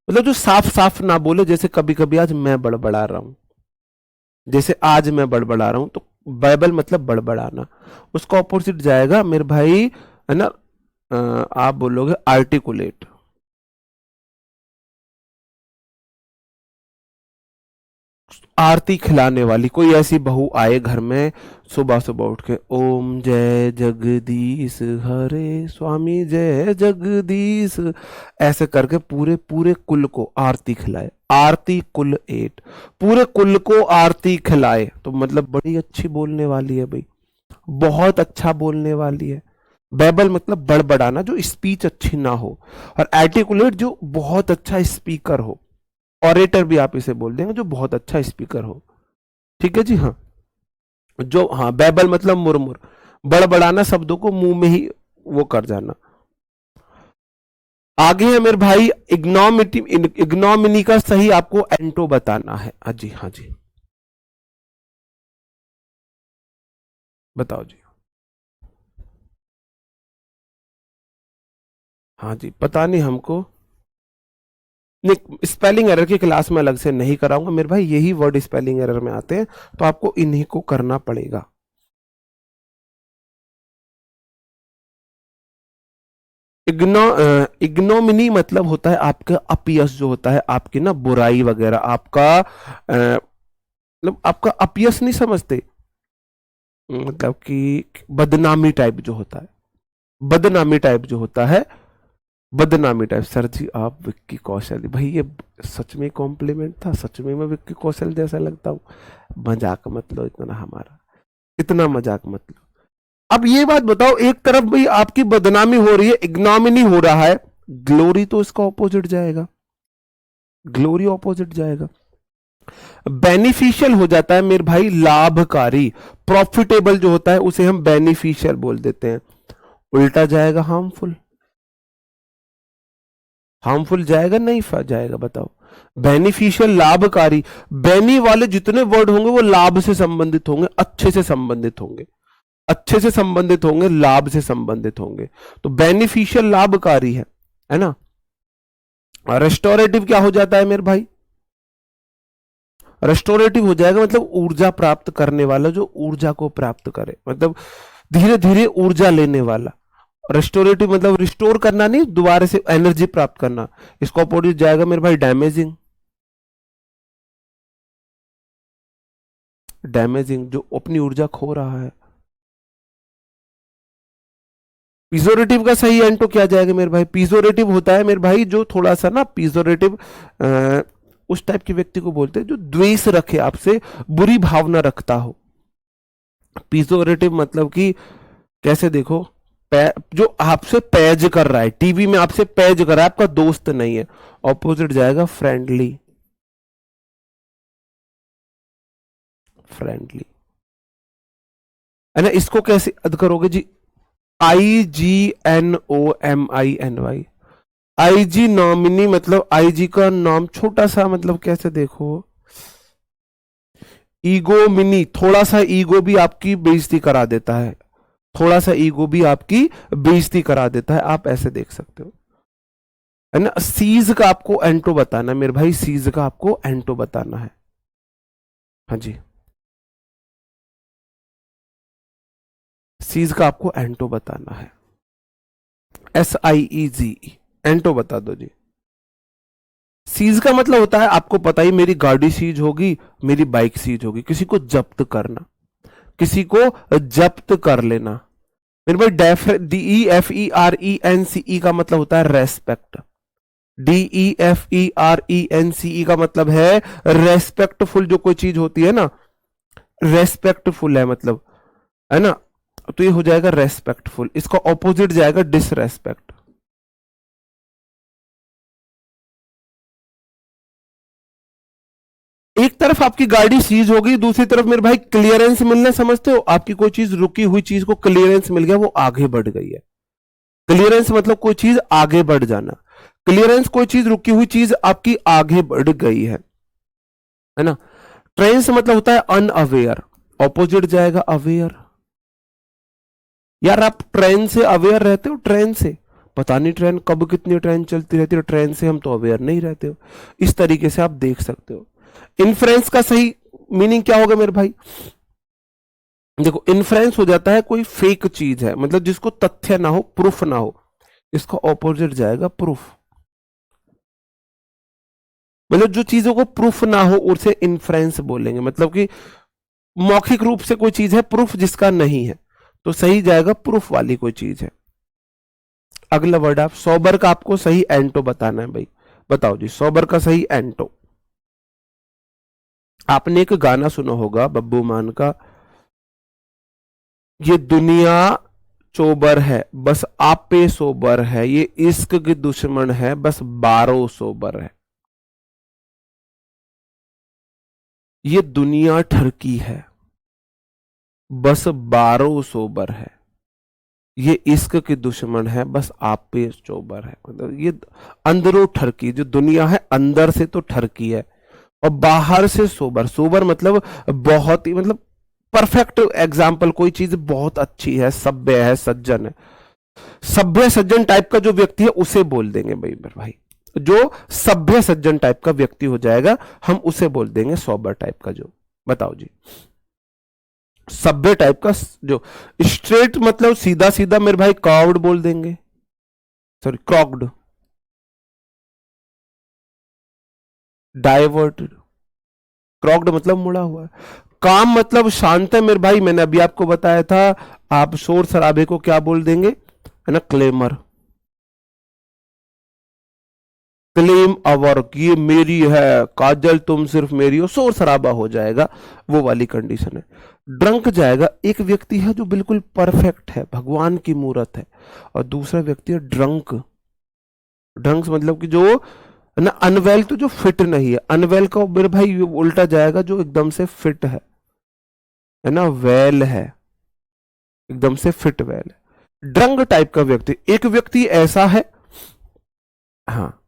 मतलब जो साफ साफ ना बोले, जैसे कभी कभी आज मैं बड़बड़ा रहा हूं, जैसे आज मैं बड़बड़ा रहा हूं, तो बेबल मतलब बड़बड़ाना। उसका ऑपोजिट जाएगा मेरे भाई, है ना, आप बोलोगे आर्टिकुलेट। आरती खिलाने वाली, कोई ऐसी बहू आए घर में, सुबह सुबह उठ के ओम जय जगदीश हरे स्वामी जय जगदीश, ऐसे करके पूरे पूरे कुल को आरती खिलाए। आरती कुल 8, पूरे कुल को आरती खिलाए, तो मतलब बड़ी अच्छी बोलने वाली है भाई, बहुत अच्छा बोलने वाली है। बैबल मतलब बड़बड़ाना, जो स्पीच अच्छी ना हो, और आर्टिकुलेट जो बहुत अच्छा स्पीकर हो, ऑरेटर भी आप इसे बोल देंगे, जो बहुत अच्छा स्पीकर हो। ठीक है जी। हाँ, जो, हाँ, बैबल मतलब मुरमुर, बड़बड़ाना, शब्दों को मुंह में ही वो कर जाना। आगे है मेरे भाई इग्नोमिटी, इग्नोमिनी का सही आपको एंटो बताना है। हाँ जी, हाँ जी, बताओ जी। हाँ जी, पता नहीं हमको, नहीं, स्पेलिंग एरर की क्लास में अलग से नहीं कराऊंगा मेरे भाई, यही वर्ड स्पेलिंग एरर में आते हैं, तो आपको इन्हीं को करना पड़ेगा। इग्नोमिनी मतलब होता है आपका अपयश, जो होता है आपकी ना बुराई वगैरह, आपका मतलब आपका अपयश नहीं समझते, मतलब कि बदनामी टाइप जो होता है, बदनामी टाइप जो होता है, बदनामी टाइप। सर जी आप विक्की कौशल, भाई ये सच में कॉम्प्लीमेंट था, सच में मैं विक्की कौशल जैसा लगता हूँ। मजाक मत लो इतना हमारा, इतना मजाक मत लो। अब ये बात बताओ, एक तरफ भाई आपकी बदनामी हो रही है, इग्नोमिनी हो रहा है, ग्लोरी तो इसका ऑपोजिट जाएगा, ग्लोरी ऑपोजिट जाएगा। बेनिफिशियल हो जाता है मेरे भाई लाभकारी, प्रॉफिटेबल जो होता है उसे हम बेनिफिशियल बोल देते हैं। उल्टा जाएगा हार्मफुल, हार्मफुल जाएगा नहीं जाएगा, बताओ। बेनिफिशियल लाभकारी, बेनी वाले जितने वर्ड होंगे वो लाभ से संबंधित होंगे, अच्छे से संबंधित होंगे, अच्छे से संबंधित होंगे, लाभ से संबंधित होंगे, तो बेनिफिशियल लाभकारी है ना। रेस्टोरेटिव क्या हो जाता है मेरे भाई, रेस्टोरेटिव हो जाएगा मतलब ऊर्जा प्राप्त करने वाला, जो ऊर्जा को प्राप्त करे, मतलब धीरे धीरे ऊर्जा लेने वाला। रेस्टोरेटिव मतलब रिस्टोर करना नहीं, दोबारा से एनर्जी प्राप्त करना। इसको अपोजिट जाएगा मेरे भाई डैमेजिंग, डैमेजिंग जो अपनी ऊर्जा खो रहा है। पीजोरेटिव का सही एंटो क्या जाएगा मेरे भाई, पीजोरेटिव होता है मेरे भाई जो थोड़ा सा ना, पीजोरेटिव उस टाइप के व्यक्ति को बोलते हैं जो द्वेष रखे आपसे, बुरी भावना रखता हो। पीजोरेटिव मतलब कि कैसे देखो, जो आपसे पैज कर रहा है, टीवी में आपसे पैज कर रहा है, आपका दोस्त नहीं है, ऑपोजिट जाएगा फ्रेंडली, फ्रेंडली, है ना। इसको कैसे अद करोगे जी, IGNOMINY, आई जी नॉमिनी, मतलब आई जी का नाम छोटा सा, मतलब कैसे देखो, ईगो मिनी, थोड़ा सा ईगो भी आपकी बेइज्जती करा देता है, थोड़ा सा ईगो भी आपकी बेइज्जती करा देता है, आप ऐसे देख सकते हो, है ना। सीज का आपको एंटो बताना है मेरे भाई, सीज का आपको एंटो बताना है। हाँ जी, सीज का आपको एंटो बताना है, SIEZ, एंटो बता दो जी। सीज का मतलब होता है, आपको पता ही, मेरी गाड़ी सीज होगी, मेरी बाइक सीज होगी, किसी को जब्त करना, किसी को जब्त कर लेना। मेरे भाई DEFERENCE का मतलब होता है रेस्पेक्ट, DEFERENCE का मतलब है रेस्पेक्टफुल, जो कोई चीज होती है ना, रेस्पेक्टफुल है मतलब, है ना, तो ये हो जाएगा रेस्पेक्टफुल। इसका ऑपोजिट जाएगा डिसरेस्पेक्ट, तरफ आपकी गाड़ी सीज हो गई, दूसरी तरफ मेरे भाई क्लियरेंस मिलना, समझते हो, आपकी कोई चीज रुकी हुई चीज को क्लियरेंस मिल गया, वो आगे बढ़ गई है। क्लियरेंस मतलब कोई चीज आगे बढ़ जाना, क्लियरेंस कोई चीज रुकी हुई चीज आपकी आगे बढ़ गई है ना। ट्रेन से मतलब होता है अनअवेयर, ऑपोजिट जाएगा अवेयर। यार आप ट्रेन से अवेयर रहते हो? ट्रेन से पता नहीं ट्रेन कब कितनी ट्रेन चलती रहती है, ट्रेन से हम तो अवेयर नहीं रहते हो। इस तरीके से आप देख सकते हो। इन्फ्रेंस का सही मीनिंग क्या होगा मेरे भाई? देखो, इन्फ्रेंस हो जाता है कोई फेक चीज है, मतलब जिसको तथ्य ना हो, प्रूफ ना हो, इसका ऑपोजिट जाएगा प्रूफ। मतलब जो चीजों को प्रूफ ना हो उसे इन्फ्रेंस बोलेंगे, मतलब कि मौखिक रूप से कोई चीज है, प्रूफ जिसका नहीं है, तो सही जाएगा प्रूफ वाली कोई चीज है। अगला वर्ड आप सोबर का आपको सही एंटो बताना है भाई। बताओ जी, सोबर का सही एंटो। आपने एक गाना सुना होगा बब्बू मान का, ये दुनिया चोबर है बस आप पे सोबर है, ये इश्क की दुश्मन है बस 12 सोबर है। ये दुनिया ठरकी है बस 12 सोबर है, ये इश्क की दुश्मन है बस आप पे चोबर है। मतलब ये अंदरों ठरकी, जो दुनिया है अंदर से तो ठरकी है और बाहर से सोबर। सोबर मतलब बहुत ही, मतलब परफेक्ट एग्जाम्पल, कोई चीज बहुत अच्छी है, सभ्य है, सज्जन है। सभ्य सज्जन टाइप का जो व्यक्ति है उसे बोल देंगे भाई मेरे भाई, जो सभ्य सज्जन टाइप का व्यक्ति हो जाएगा हम उसे बोल देंगे सोबर टाइप का। जो बताओ जी, सभ्य टाइप का, जो स्ट्रेट मतलब सीधा सीधा मेरे भाई कर्व्ड बोल देंगे, सॉरी क्रॉक्ड। डाइवर्टेड, क्रॉक्ड मतलब मुड़ा हुआ है। काम मतलब शांत है मेरे भाई, मैंने अभी आपको बताया था। आप शोर शराबे को क्या बोल देंगे, है ना, क्लेमर। क्लेम अवर, ये मेरी है काजल, तुम सिर्फ मेरी हो, शोर शराबा हो जाएगा, वो वाली कंडीशन है। ड्रंक जाएगा, एक व्यक्ति है जो बिल्कुल परफेक्ट है, भगवान की मूरत है, और दूसरा व्यक्ति है ड्रंक। ड्रंक मतलब कि जो ना, अनवेल तो जो फिट नहीं है, अनवेल का मेरे भाई उल्टा जाएगा जो एकदम से फिट है ना, वेल है, एकदम से फिट वेल है। ड्रंक टाइप का व्यक्ति, एक व्यक्ति ऐसा है, हाँ,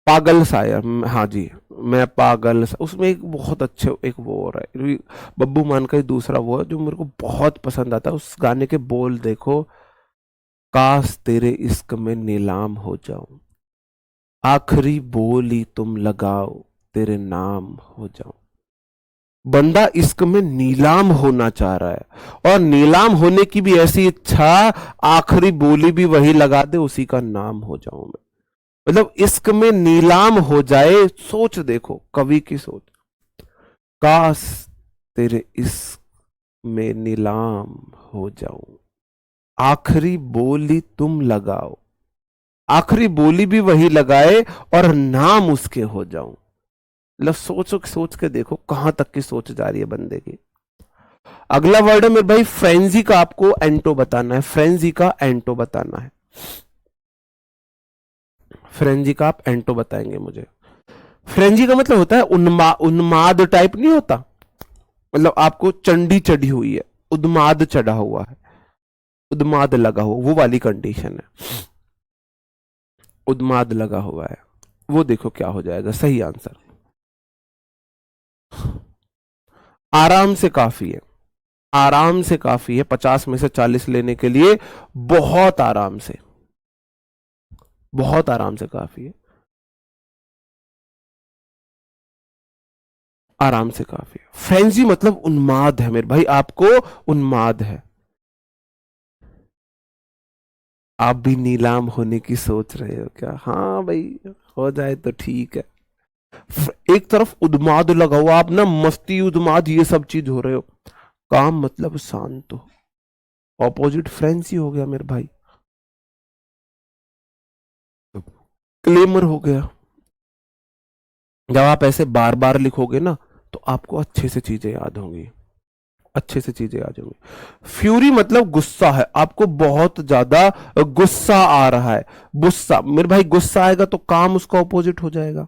पागल शायर, हाँ जी, मैं पागल उसमें एक बहुत अच्छे एक वो हो रहा है, बब्बू मान का ही दूसरा वो है जो मेरे को बहुत पसंद आता है। उस गाने के बोल देखो, काश तेरे इश्क में नीलाम हो जाऊं, आखिरी बोली तुम लगाओ, तेरे नाम हो जाऊं। बंदा इश्क में नीलाम होना चाह रहा है, और नीलाम होने की भी ऐसी इच्छा, आखिरी बोली भी वही लगा दे, उसी का नाम हो जाऊं मैं। मतलब इश्क में नीलाम हो जाए, सोच देखो कवि की सोच, काश तेरे इश्क में नीलाम हो जाऊं, आखिरी बोली तुम लगाओ, आखिरी बोली भी वही लगाए और नाम उसके हो जाऊं। मतलब सोचो, सोच के देखो कहां तक की सोच जा रही है बंदे की। अगला वर्ड है मेरे भाई फ्रेंजी का, आपको एंटो बताना है, फ्रेंजी का एंटो बताना है। फ्रेंजी का आप एंटो बताएंगे मुझे। फ्रेंजी का मतलब होता है उन्माद टाइप नहीं होता, मतलब आपको चंडी चढ़ी हुई है, उन्माद चढ़ा हुआ है, उन्माद लगा हुआ, वो वाली कंडीशन है, उन्माद लगा हुआ है। वो देखो क्या हो जाएगा सही आंसर, आराम से काफी है, आराम से काफी है, 50 में से 40 लेने के लिए बहुत आराम से, बहुत आराम से काफी है, आराम से काफी है। फ्रेंजी मतलब उन्माद है मेरे भाई, आपको उन्माद है, आप भी नीलाम होने की सोच रहे हो क्या? हाँ भाई, हो जाए तो ठीक है। एक तरफ उन्माद लगा हुआ, आप ना मस्ती उन्माद ये सब चीज हो रहे हो, काम मतलब शांत हो, ऑपोजिट फ्रेंजी हो गया मेरे भाई, क्लेमर हो गया। जब आप ऐसे बार बार लिखोगे ना तो आपको अच्छे से चीजें याद होंगी, अच्छे से चीजें याद होंगी। फ्यूरी मतलब गुस्सा है, आपको बहुत ज्यादा गुस्सा आ रहा है, गुस्सा मेरे भाई, गुस्सा आएगा तो काम उसका ऑपोजिट हो जाएगा।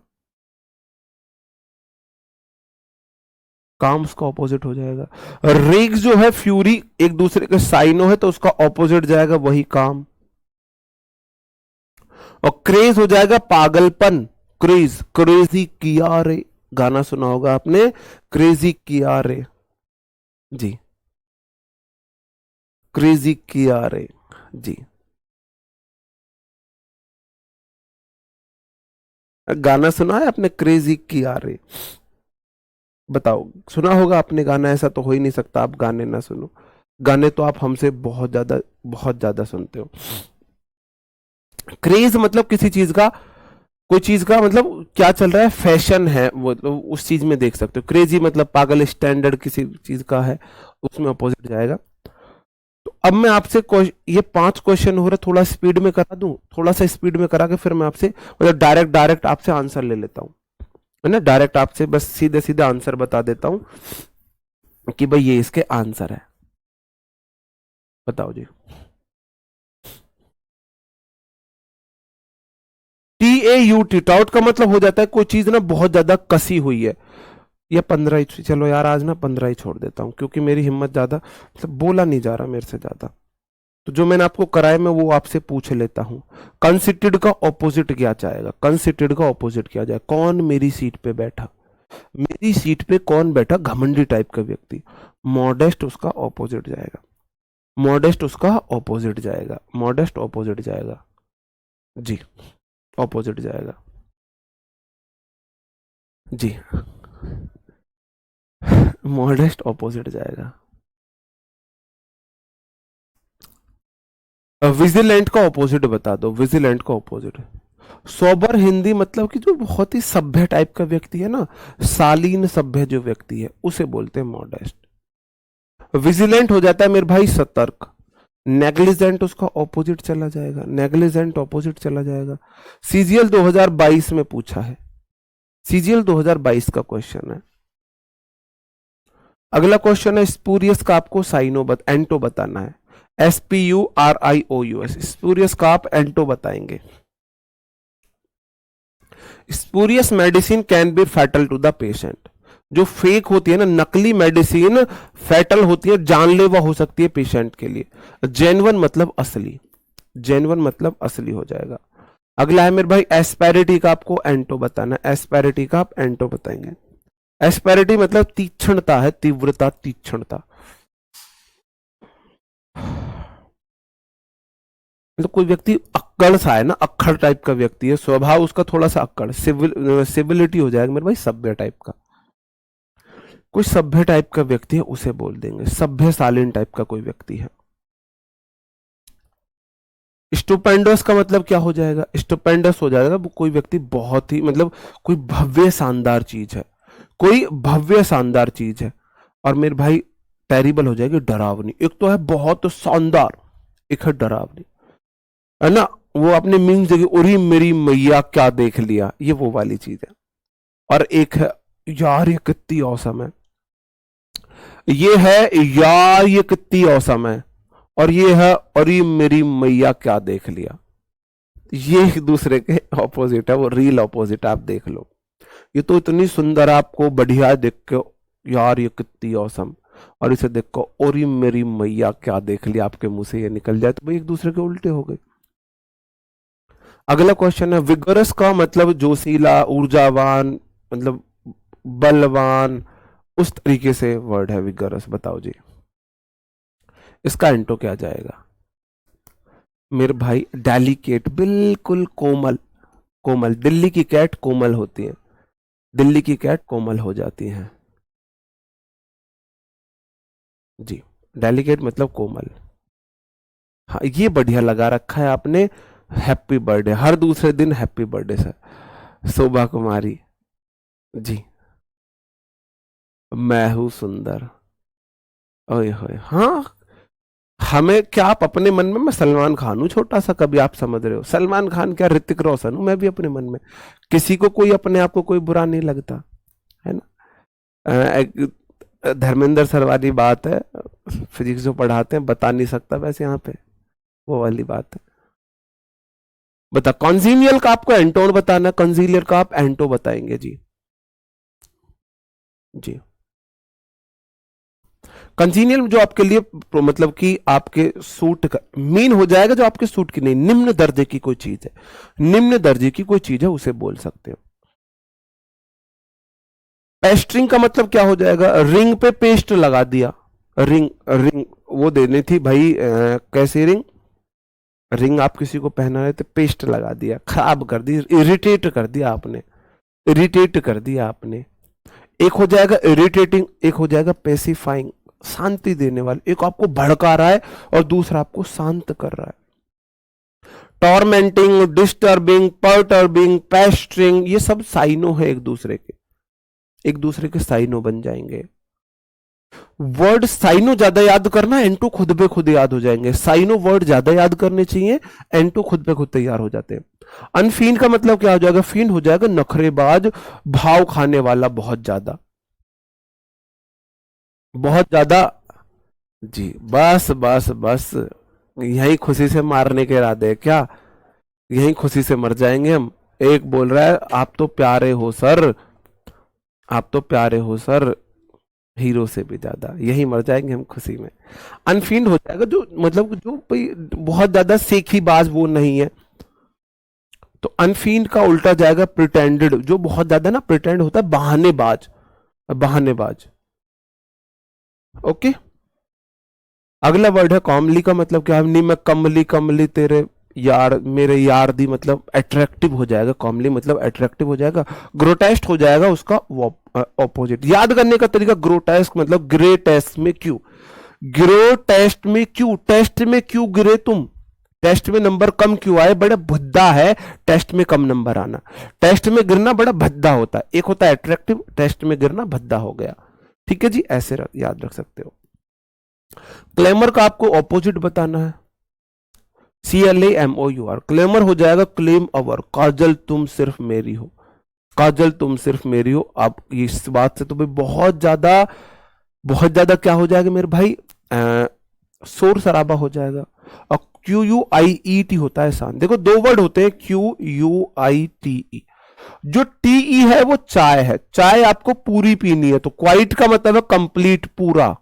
काम उसका ऑपोजिट हो जाएगा। रेग जो है फ्यूरी, एक दूसरे के साइनो है तो उसका ऑपोजिट जाएगा वही काम। और क्रेज हो जाएगा पागलपन, क्रेज, क्रेजी किया रे, गाना सुना होगा आपने, क्रेजी किया रे जी, क्रेजी किया रे जी। गाना सुना है आपने, क्रेजी किया रे? बताओ, सुना होगा आपने गाना, ऐसा तो हो ही नहीं सकता आप गाने ना सुनो। गाने तो आप हमसे बहुत ज्यादा सुनते हो। क्रेज मतलब किसी चीज का, कोई चीज का मतलब क्या चल रहा है, फैशन है वो, तो उस चीज में देख सकते हो। क्रेजी मतलब पागल, स्टैंडर्ड किसी चीज का है, उसमें अपोजिट जाएगा। तो अब मैं आपसे ये 5 क्वेश्चन हो रहे, थोड़ा स्पीड में करा दूं, थोड़ा सा स्पीड में करा के फिर मैं आपसे मतलब डायरेक्ट डायरेक्ट आपसे आंसर ले लेता हूं, है ना, डायरेक्ट आपसे बस सीधे सीधे आंसर बता देता हूं कि भाई ये इसके आंसर है। बताओ जी। TAUT, टाउट का मतलब हो जाता है कोई चीज ना बहुत ज्यादा कसी हुई है। ये 15 ही, चलो यार आज ना 15 ही छोड़ देता हूँ क्योंकि मेरी हिम्मत ज्यादा, मतलब बोला नहीं जा रहा मेरे से ज्यादा। तो जो मैंने आपको कराया मैं वो आपसे पूछ लेता हूँ। कंसिटेड का ऑपोजिट क्या जाएगा? कंसिटेड का ऑपोजिट क्या जाएगा? कौन मेरी सीट पे बैठा, मेरी सीट पे कौन बैठा? घमंडी टाइप का व्यक्ति। मॉडेस्ट उसका ऑपोजिट जाएगा, मॉडेस्ट उसका ऑपोजिट जाएगा, मॉडेस्ट ऑपोजिट जाएगा जी, ऑपोजिट जाएगा जी, मॉडेस्ट ऑपोजिट जाएगा। विजिलेंट का ऑपोजिट बता दो, विजिलेंट का ऑपोजिट। सोबर हिंदी मतलब कि जो बहुत ही सभ्य टाइप का व्यक्ति है ना, शालीन सभ्य जो व्यक्ति है उसे बोलते हैं मॉडेस्ट। विजिलेंट हो जाता है मेरे भाई सतर्क। नेग्लिजेंट उसका ऑपोजिट चला जाएगा, नेग्लिजेंट ऑपोजिट चला जाएगा। सीजीएल 2022 में पूछा है, सीजीएल 2022 का क्वेश्चन है। अगला क्वेश्चन है स्पूरियस का आपको साइनो एंटो बताना है। SPURIOUS, स्पूरियस का आप एंटो बताएंगे। Spurious medicine can be fatal to the patient. जो फेक होती है ना, नकली मेडिसिन फैटल होती है, जानलेवा हो सकती है पेशेंट के लिए। जेन्युइन मतलब असली, जेन्युइन मतलब असली हो जाएगा। अगला है मेरे भाई एस्पेरिटी का आपको एंटो बताना है। एस्पेरिटी का आप एंटो बताएंगे। एस्पेरिटी मतलब तीक्ष्णता है, तीव्रता, तीक्ष्णता। मतलब कोई व्यक्ति अक्कड़ सा है ना, अक्खड़ टाइप का व्यक्ति है, स्वभाव उसका थोड़ा सा अक्कड़, सिविलिटी हो जाएगा मेरे भाई, सभ्य टाइप का। कोई सभ्य टाइप का व्यक्ति है उसे बोल देंगे, सभ्य शालीन टाइप का कोई व्यक्ति है। स्टुपेंडस का मतलब क्या हो जाएगा? स्टुपेंडस हो जाएगा वो कोई व्यक्ति बहुत ही मतलब कोई भव्य शानदार चीज है, कोई भव्य शानदार चीज है। और मेरे भाई टेरिबल हो जाएगी डरावनी। एक तो है बहुत शानदार, एक है डरावनी, है ना। वो अपने मीन जगह उरी मेरी मैया क्या देख लिया, ये वो वाली चीज है। और एक है यार ये कितनी औसम है, ये है यार ये कितनी औसम है। और ये है और ये मेरी मैया क्या देख लिया। ये एक दूसरे के ऑपोजिट है, वो रियल ऑपोजिट आप देख लो। ये तो इतनी सुंदर आपको बढ़िया देख के यार ये कितनी औसम, और इसे देख को और ये मेरी मैया क्या देख लिया, आपके मुंह से ये निकल जाए तो भाई एक दूसरे के उल्टे हो गए। अगला क्वेश्चन है विगरस का मतलब जोशीला, ऊर्जावान, मतलब बलवान, उस तरीके से वर्ड है विगरस। बताओ जी इसका एंटो क्या जाएगा? मेरे भाई डेलिकेट, बिल्कुल कोमल, कोमल। दिल्ली की कैट कोमल होती है, दिल्ली की कैट कोमल हो जाती है जी। डेलिकेट मतलब कोमल। हाँ ये बढ़िया लगा रखा है आपने, हैप्पी बर्थडे, हर दूसरे दिन हैप्पी बर्थडे सर। शोभा कुमारी जी, मैं हूं सुंदर, ओए होए हाँ। हमें क्या, आप अपने मन में, मैं सलमान खान हूं छोटा सा, कभी आप समझ रहे हो? सलमान खान क्या, ऋतिक रोशन हूं मैं भी अपने मन में। किसी को कोई अपने आप को कोई बुरा नहीं लगता, है ना। एक धर्मेंद्र सर वाली बात है, फिजिक्स जो पढ़ाते हैं, बता नहीं सकता वैसे यहाँ पे, वो वाली बात है। बता कॉन्जीनियल का आपको एंटोन बताना, कॉन्जीलियर का आप एंटो बताएंगे जी। जी कंजीनियल जो आपके लिए मतलब कि आपके सूट का मीन हो जाएगा, जो आपके सूट की नहीं, निम्न दर्जे की कोई चीज है, निम्न दर्जे की कोई चीज है उसे बोल सकते हो। पेस्ट्रिंग का मतलब क्या हो जाएगा, रिंग पे पेस्ट लगा दिया, रिंग रिंग वो देनी थी भाई, कैसी रिंग, रिंग आप किसी को पहना रहे थे, पेस्ट लगा दिया, खराब कर दी, इरिटेट कर दिया आपने, इरिटेट कर दिया आपने। एक हो जाएगा इरिटेटिंग, एक हो जाएगा पेसिफाइंग, शांति देने वाले। एक आपको भड़का रहा है और दूसरा आपको शांत कर रहा है। टॉर्मेंटिंग, डिस्टर्बिंग, परटर्बिंग, पेस्ट्रिंग, ये सब साइनो है एक दूसरे के, एक दूसरे के साइनो बन जाएंगे। वर्ड साइनो ज्यादा याद करना, एंटो खुद पे खुद याद हो जाएंगे। साइनो वर्ड ज्यादा याद करने चाहिए, एंटो खुद पे खुद तैयार हो जाते हैं। अनफीन का मतलब क्या हो जाएगा, फीन हो जाएगा नखरेबाज, भाव खाने वाला, बहुत ज्यादा, बहुत ज्यादा। जी बस बस बस, यही खुशी से मारने के इरादे हैं क्या, यही खुशी से मर जाएंगे हम। एक बोल रहा है आप तो प्यारे हो सर, आप तो प्यारे हो सर, हीरो से भी ज्यादा, यही मर जाएंगे हम खुशी में। अनफील्ड हो जाएगा जो मतलब जो भाई बहुत ज्यादा सेखी बाज वो नहीं है, तो अनफील्ड का उल्टा जाएगा प्रिटेंडेड, जो बहुत ज्यादा ना प्रिटेंड होता है, बहानेबाज, बहानेबाज। ओके, अगला वर्ड है कॉमली का मतलब क्या है, नहीं मैं कमली, कमली तेरे यार, मेरे यार दी, मतलब अट्रैक्टिव हो जाएगा, कॉमली मतलब अट्रैक्टिव हो जाएगा। ग्रोटेस्ट हो जाएगा उसका ऑपोजिट। याद करने का तरीका, ग्रोटेस्क मतलब ग्रे टेस्ट में क्यों, ग्रो टेस्ट में क्यों, टेस्ट में क्यों गिरे तुम, टेस्ट में नंबर कम क्यों आए, बड़ा भद्दा है टेस्ट में कम नंबर आना, टेस्ट में गिरना बड़ा भद्दा होता है। एक होता है अट्रैक्टिव, टेस्ट में गिरना भद्दा हो गया। ठीक है जी, ऐसे याद रख सकते हो। क्लेमर का आपको ऑपोजिट बताना है, CLAMOUR, क्लेमर हो जाएगा क्लेम अवर, काजल तुम सिर्फ मेरी हो, काजल तुम सिर्फ मेरी हो। आप इस बात से तो भाई बहुत ज्यादा क्या हो जाएगा मेरे भाई, शोर शराबा हो जाएगा। और QUIET होता है शान। देखो दो वर्ड होते हैं QUITE, जो TE है वो चाय है, चाय आपको पूरी पीनी है, तो क्वाइट का मतलब है कंप्लीट, पूरा,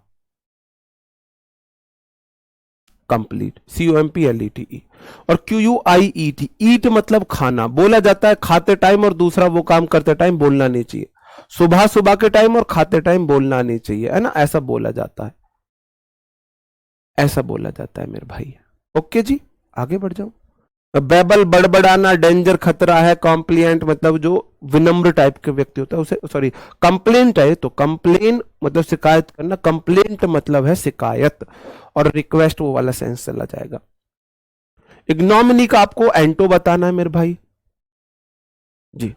कंप्लीट, COMPLETE। और QUIET, ईट मतलब खाना, बोला जाता है खाते टाइम, और दूसरा वो काम करते टाइम बोलना नहीं चाहिए, सुबह सुबह के टाइम और खाते टाइम बोलना नहीं चाहिए, है ना, ऐसा बोला जाता है, ऐसा बोला जाता है मेरे भाई। ओके जी, आगे बढ़ जाओ। बेबल बड़बड़ाना, डेंजर खतरा है। कॉम्प्लिएंट मतलब जो विनम्र टाइप के व्यक्ति होता है उसे, सॉरी कंप्लेंट है तो कंप्लेन मतलब शिकायत करना, कंप्लेंट मतलब है शिकायत, और रिक्वेस्ट वो वाला सेंस चला जाएगा। इग्नोमिनी का आपको एंटो बताना है मेरे भाई। जी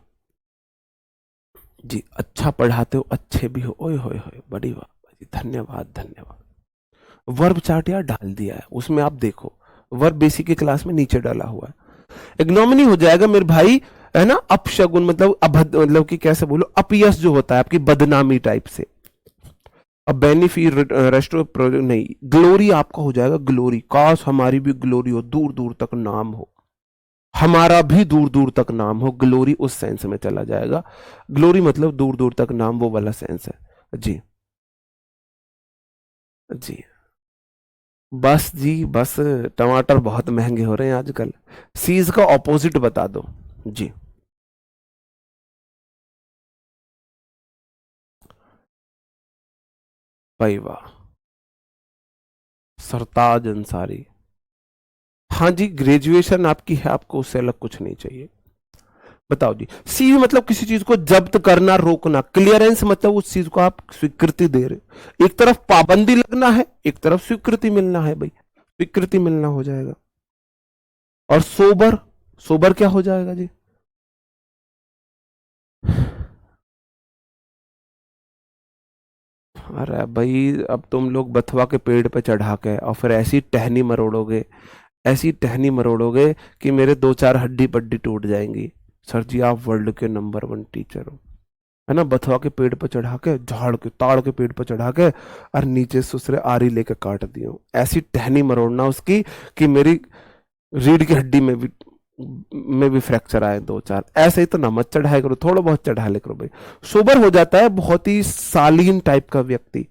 जी, अच्छा पढ़ाते हो, अच्छे भी हो, ओए होए होए, बड़ी वाह, धन्यवाद धन्यवाद। वर्ब चार्ट यार डाल दिया है उसमें, आप देखो वर्ब बेसिक की क्लास में नीचे डाला हुआ है। इग्नोमिनी हो जाएगा मेरे भाई, है ना, अपशगुन मतलब अभद्र, मतलब कि कैसे बोलो, अपयश जो होता है आपकी बदनामी टाइप से। अब बेनिफिट रेस्टो नहीं, ग्लोरी आपका हो जाएगा ग्लोरी, काश हमारी भी ग्लोरी हो, दूर दूर तक नाम हो, हमारा भी दूर दूर तक नाम हो, ग्लोरी उस सेंस में चला जाएगा। ग्लोरी मतलब दूर दूर तक नाम, वो वाला सेंस है। जी जी, बस जी बस, टमाटर बहुत महंगे हो रहे हैं आजकल। सीज का ऑपोजिट बता दो जी। भाई वाह, सरताज अंसारी। हाँ जी, ग्रेजुएशन आपकी है, आपको उससे अलग कुछ नहीं चाहिए। बताओ जी, सी मतलब किसी चीज को जब्त करना, रोकना। क्लियरेंस मतलब उस चीज को आप स्वीकृति दे रहे हो, एक तरफ पाबंदी लगना है, एक तरफ स्वीकृति मिलना है भाई, स्वीकृति मिलना हो जाएगा। और सोबर, सोबर क्या हो जाएगा जी, अरे भाई अब तुम लोग बथुआ के पेड़ पे चढ़ा के और फिर ऐसी टहनी मरोड़ोगे, ऐसी टहनी मरोड़ोगे कि मेरे दो चार हड्डी पड्डी टूट जाएंगी। सर जी आप वर्ल्ड के नंबर 1 टीचर हो, है ना, बथुआ के पेड़ पर चढ़ा के, झाड़ के ताड़ के पेड़ पर चढ़ा के, और नीचे सुसरे आरी लेके काट दियो, ऐसी टहनी मरोड़ना उसकी कि मेरी रीढ़ की हड्डी में भी फ्रैक्चर आए दो चार। ऐसे ही तो ना मत चढ़ाया करो, थोड़ा बहुत चढ़ा ले करो भाई। सोबर हो जाता है बहुत ही शालीन टाइप का व्यक्ति।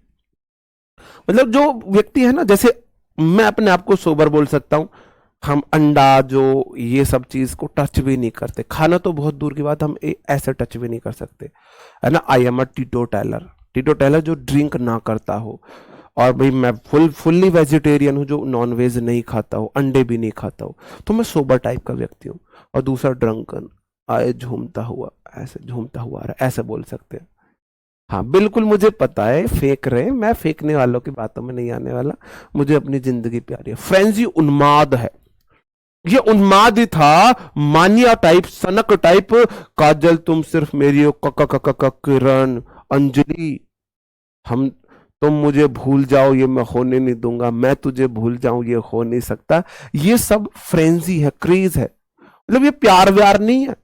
मतलब जो व्यक्ति है ना, जैसे मैं अपने आप को सोबर बोल सकता हूं, हम अंडा जो ये सब चीज को टच भी नहीं करते, खाना तो बहुत दूर की बात, हम ऐसे टच भी नहीं कर सकते, है ना। आई एम अ टीटोटैलर, टीटोटैलर जो ड्रिंक ना करता हो। और भाई मैं फुल्ली वेजिटेरियन हूँ, जो नॉन वेज नहीं खाता हो, अंडे भी नहीं खाता हो, तो मैं सोबर टाइप का व्यक्ति हूँ। और दूसरा ड्रंकन, आए झूमता हुआ, ऐसे झूमता हुआ आ रहा है, ऐसे बोल सकते हैं। हाँ बिल्कुल, मुझे पता है फेक रहे, मैं फेंकने वालों की बातों में नहीं आने वाला, मुझे अपनी जिंदगी प्यारी है। फ्रेंजी उन्माद है, ये उन्माद ही था, मानिया टाइप, सनक टाइप। काजल तुम सिर्फ मेरी हो, किरण, अंजलि, हम, तुम मुझे भूल जाओ ये मैं होने नहीं दूंगा, मैं तुझे भूल जाऊं ये हो नहीं सकता। ये सब फ्रेंजी है, क्रेज है। मतलब ये प्यार व्यार नहीं है,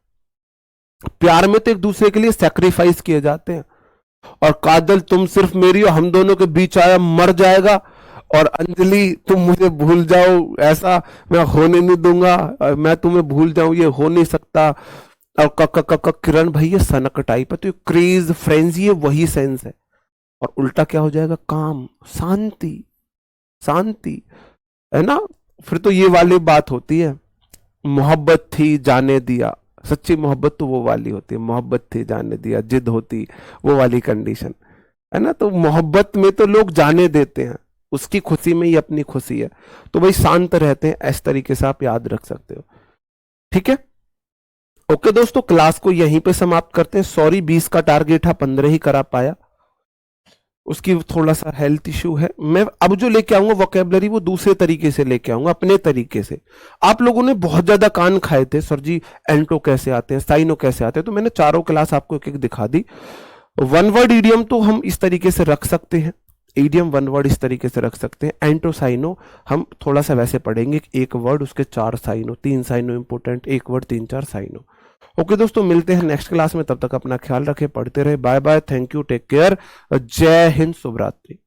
प्यार में तो एक दूसरे के लिए सेक्रीफाइस किए जाते हैं। और काजल तुम सिर्फ मेरी हो, हम दोनों के बीच आया मर जाएगा। और अंजलि तुम मुझे भूल जाओ, ऐसा मैं होने नहीं दूंगा, और मैं तुम्हें भूल जाऊं ये हो नहीं सकता। और किरण भाई, ये सनक टाइप है, तो ये क्रेज फ्रेंजी है, वही सेंस है। और उल्टा क्या हो जाएगा, काम, शांति, शांति, है ना। फिर तो ये वाली बात होती है, मोहब्बत थी जाने दिया। सच्ची मोहब्बत तो वो वाली होती है, मोहब्बत थी जाने दिया, जिद होती वो वाली कंडीशन, है ना। तो मोहब्बत में तो लोग जाने देते हैं, उसकी खुशी में ही अपनी खुशी है। तो भाई शांत रहते हैं, इस तरीके से आप याद रख सकते हो। ठीक है, ओके दोस्तों, क्लास को यहीं पे समाप्त करते हैं। सॉरी 20 का टारगेट था, 15 ही करा पाया, उसकी थोड़ा सा हेल्थ इश्यू है। मैं अब जो लेके आऊंगा वोकेबलरी, वो दूसरे तरीके से लेके आऊंगा, अपने तरीके से। आप लोगों ने बहुत ज्यादा कान खाए थे, सर जी एंटो कैसे आते हैं, साइनो कैसे आते हैं, तो मैंने चारों क्लास आपको एक एक दिखा दी। वन वर्ड ईडियम तो हम इस तरीके से रख सकते हैं, ईडियम वन वर्ड इस तरीके से रख सकते हैं। एंटो साइनो हम थोड़ा सा वैसे पढ़ेंगे, एक वर्ड उसके 4 साइनो, 3 साइनो इंपोर्टेंट, एक वर्ड 3-4 साइनो। ओके दोस्तों, मिलते हैं नेक्स्ट क्लास में, तब तक अपना ख्याल रखें, पढ़ते रहे, bye bye, thank you, take care, Jai Hind, शुभ रात्रि।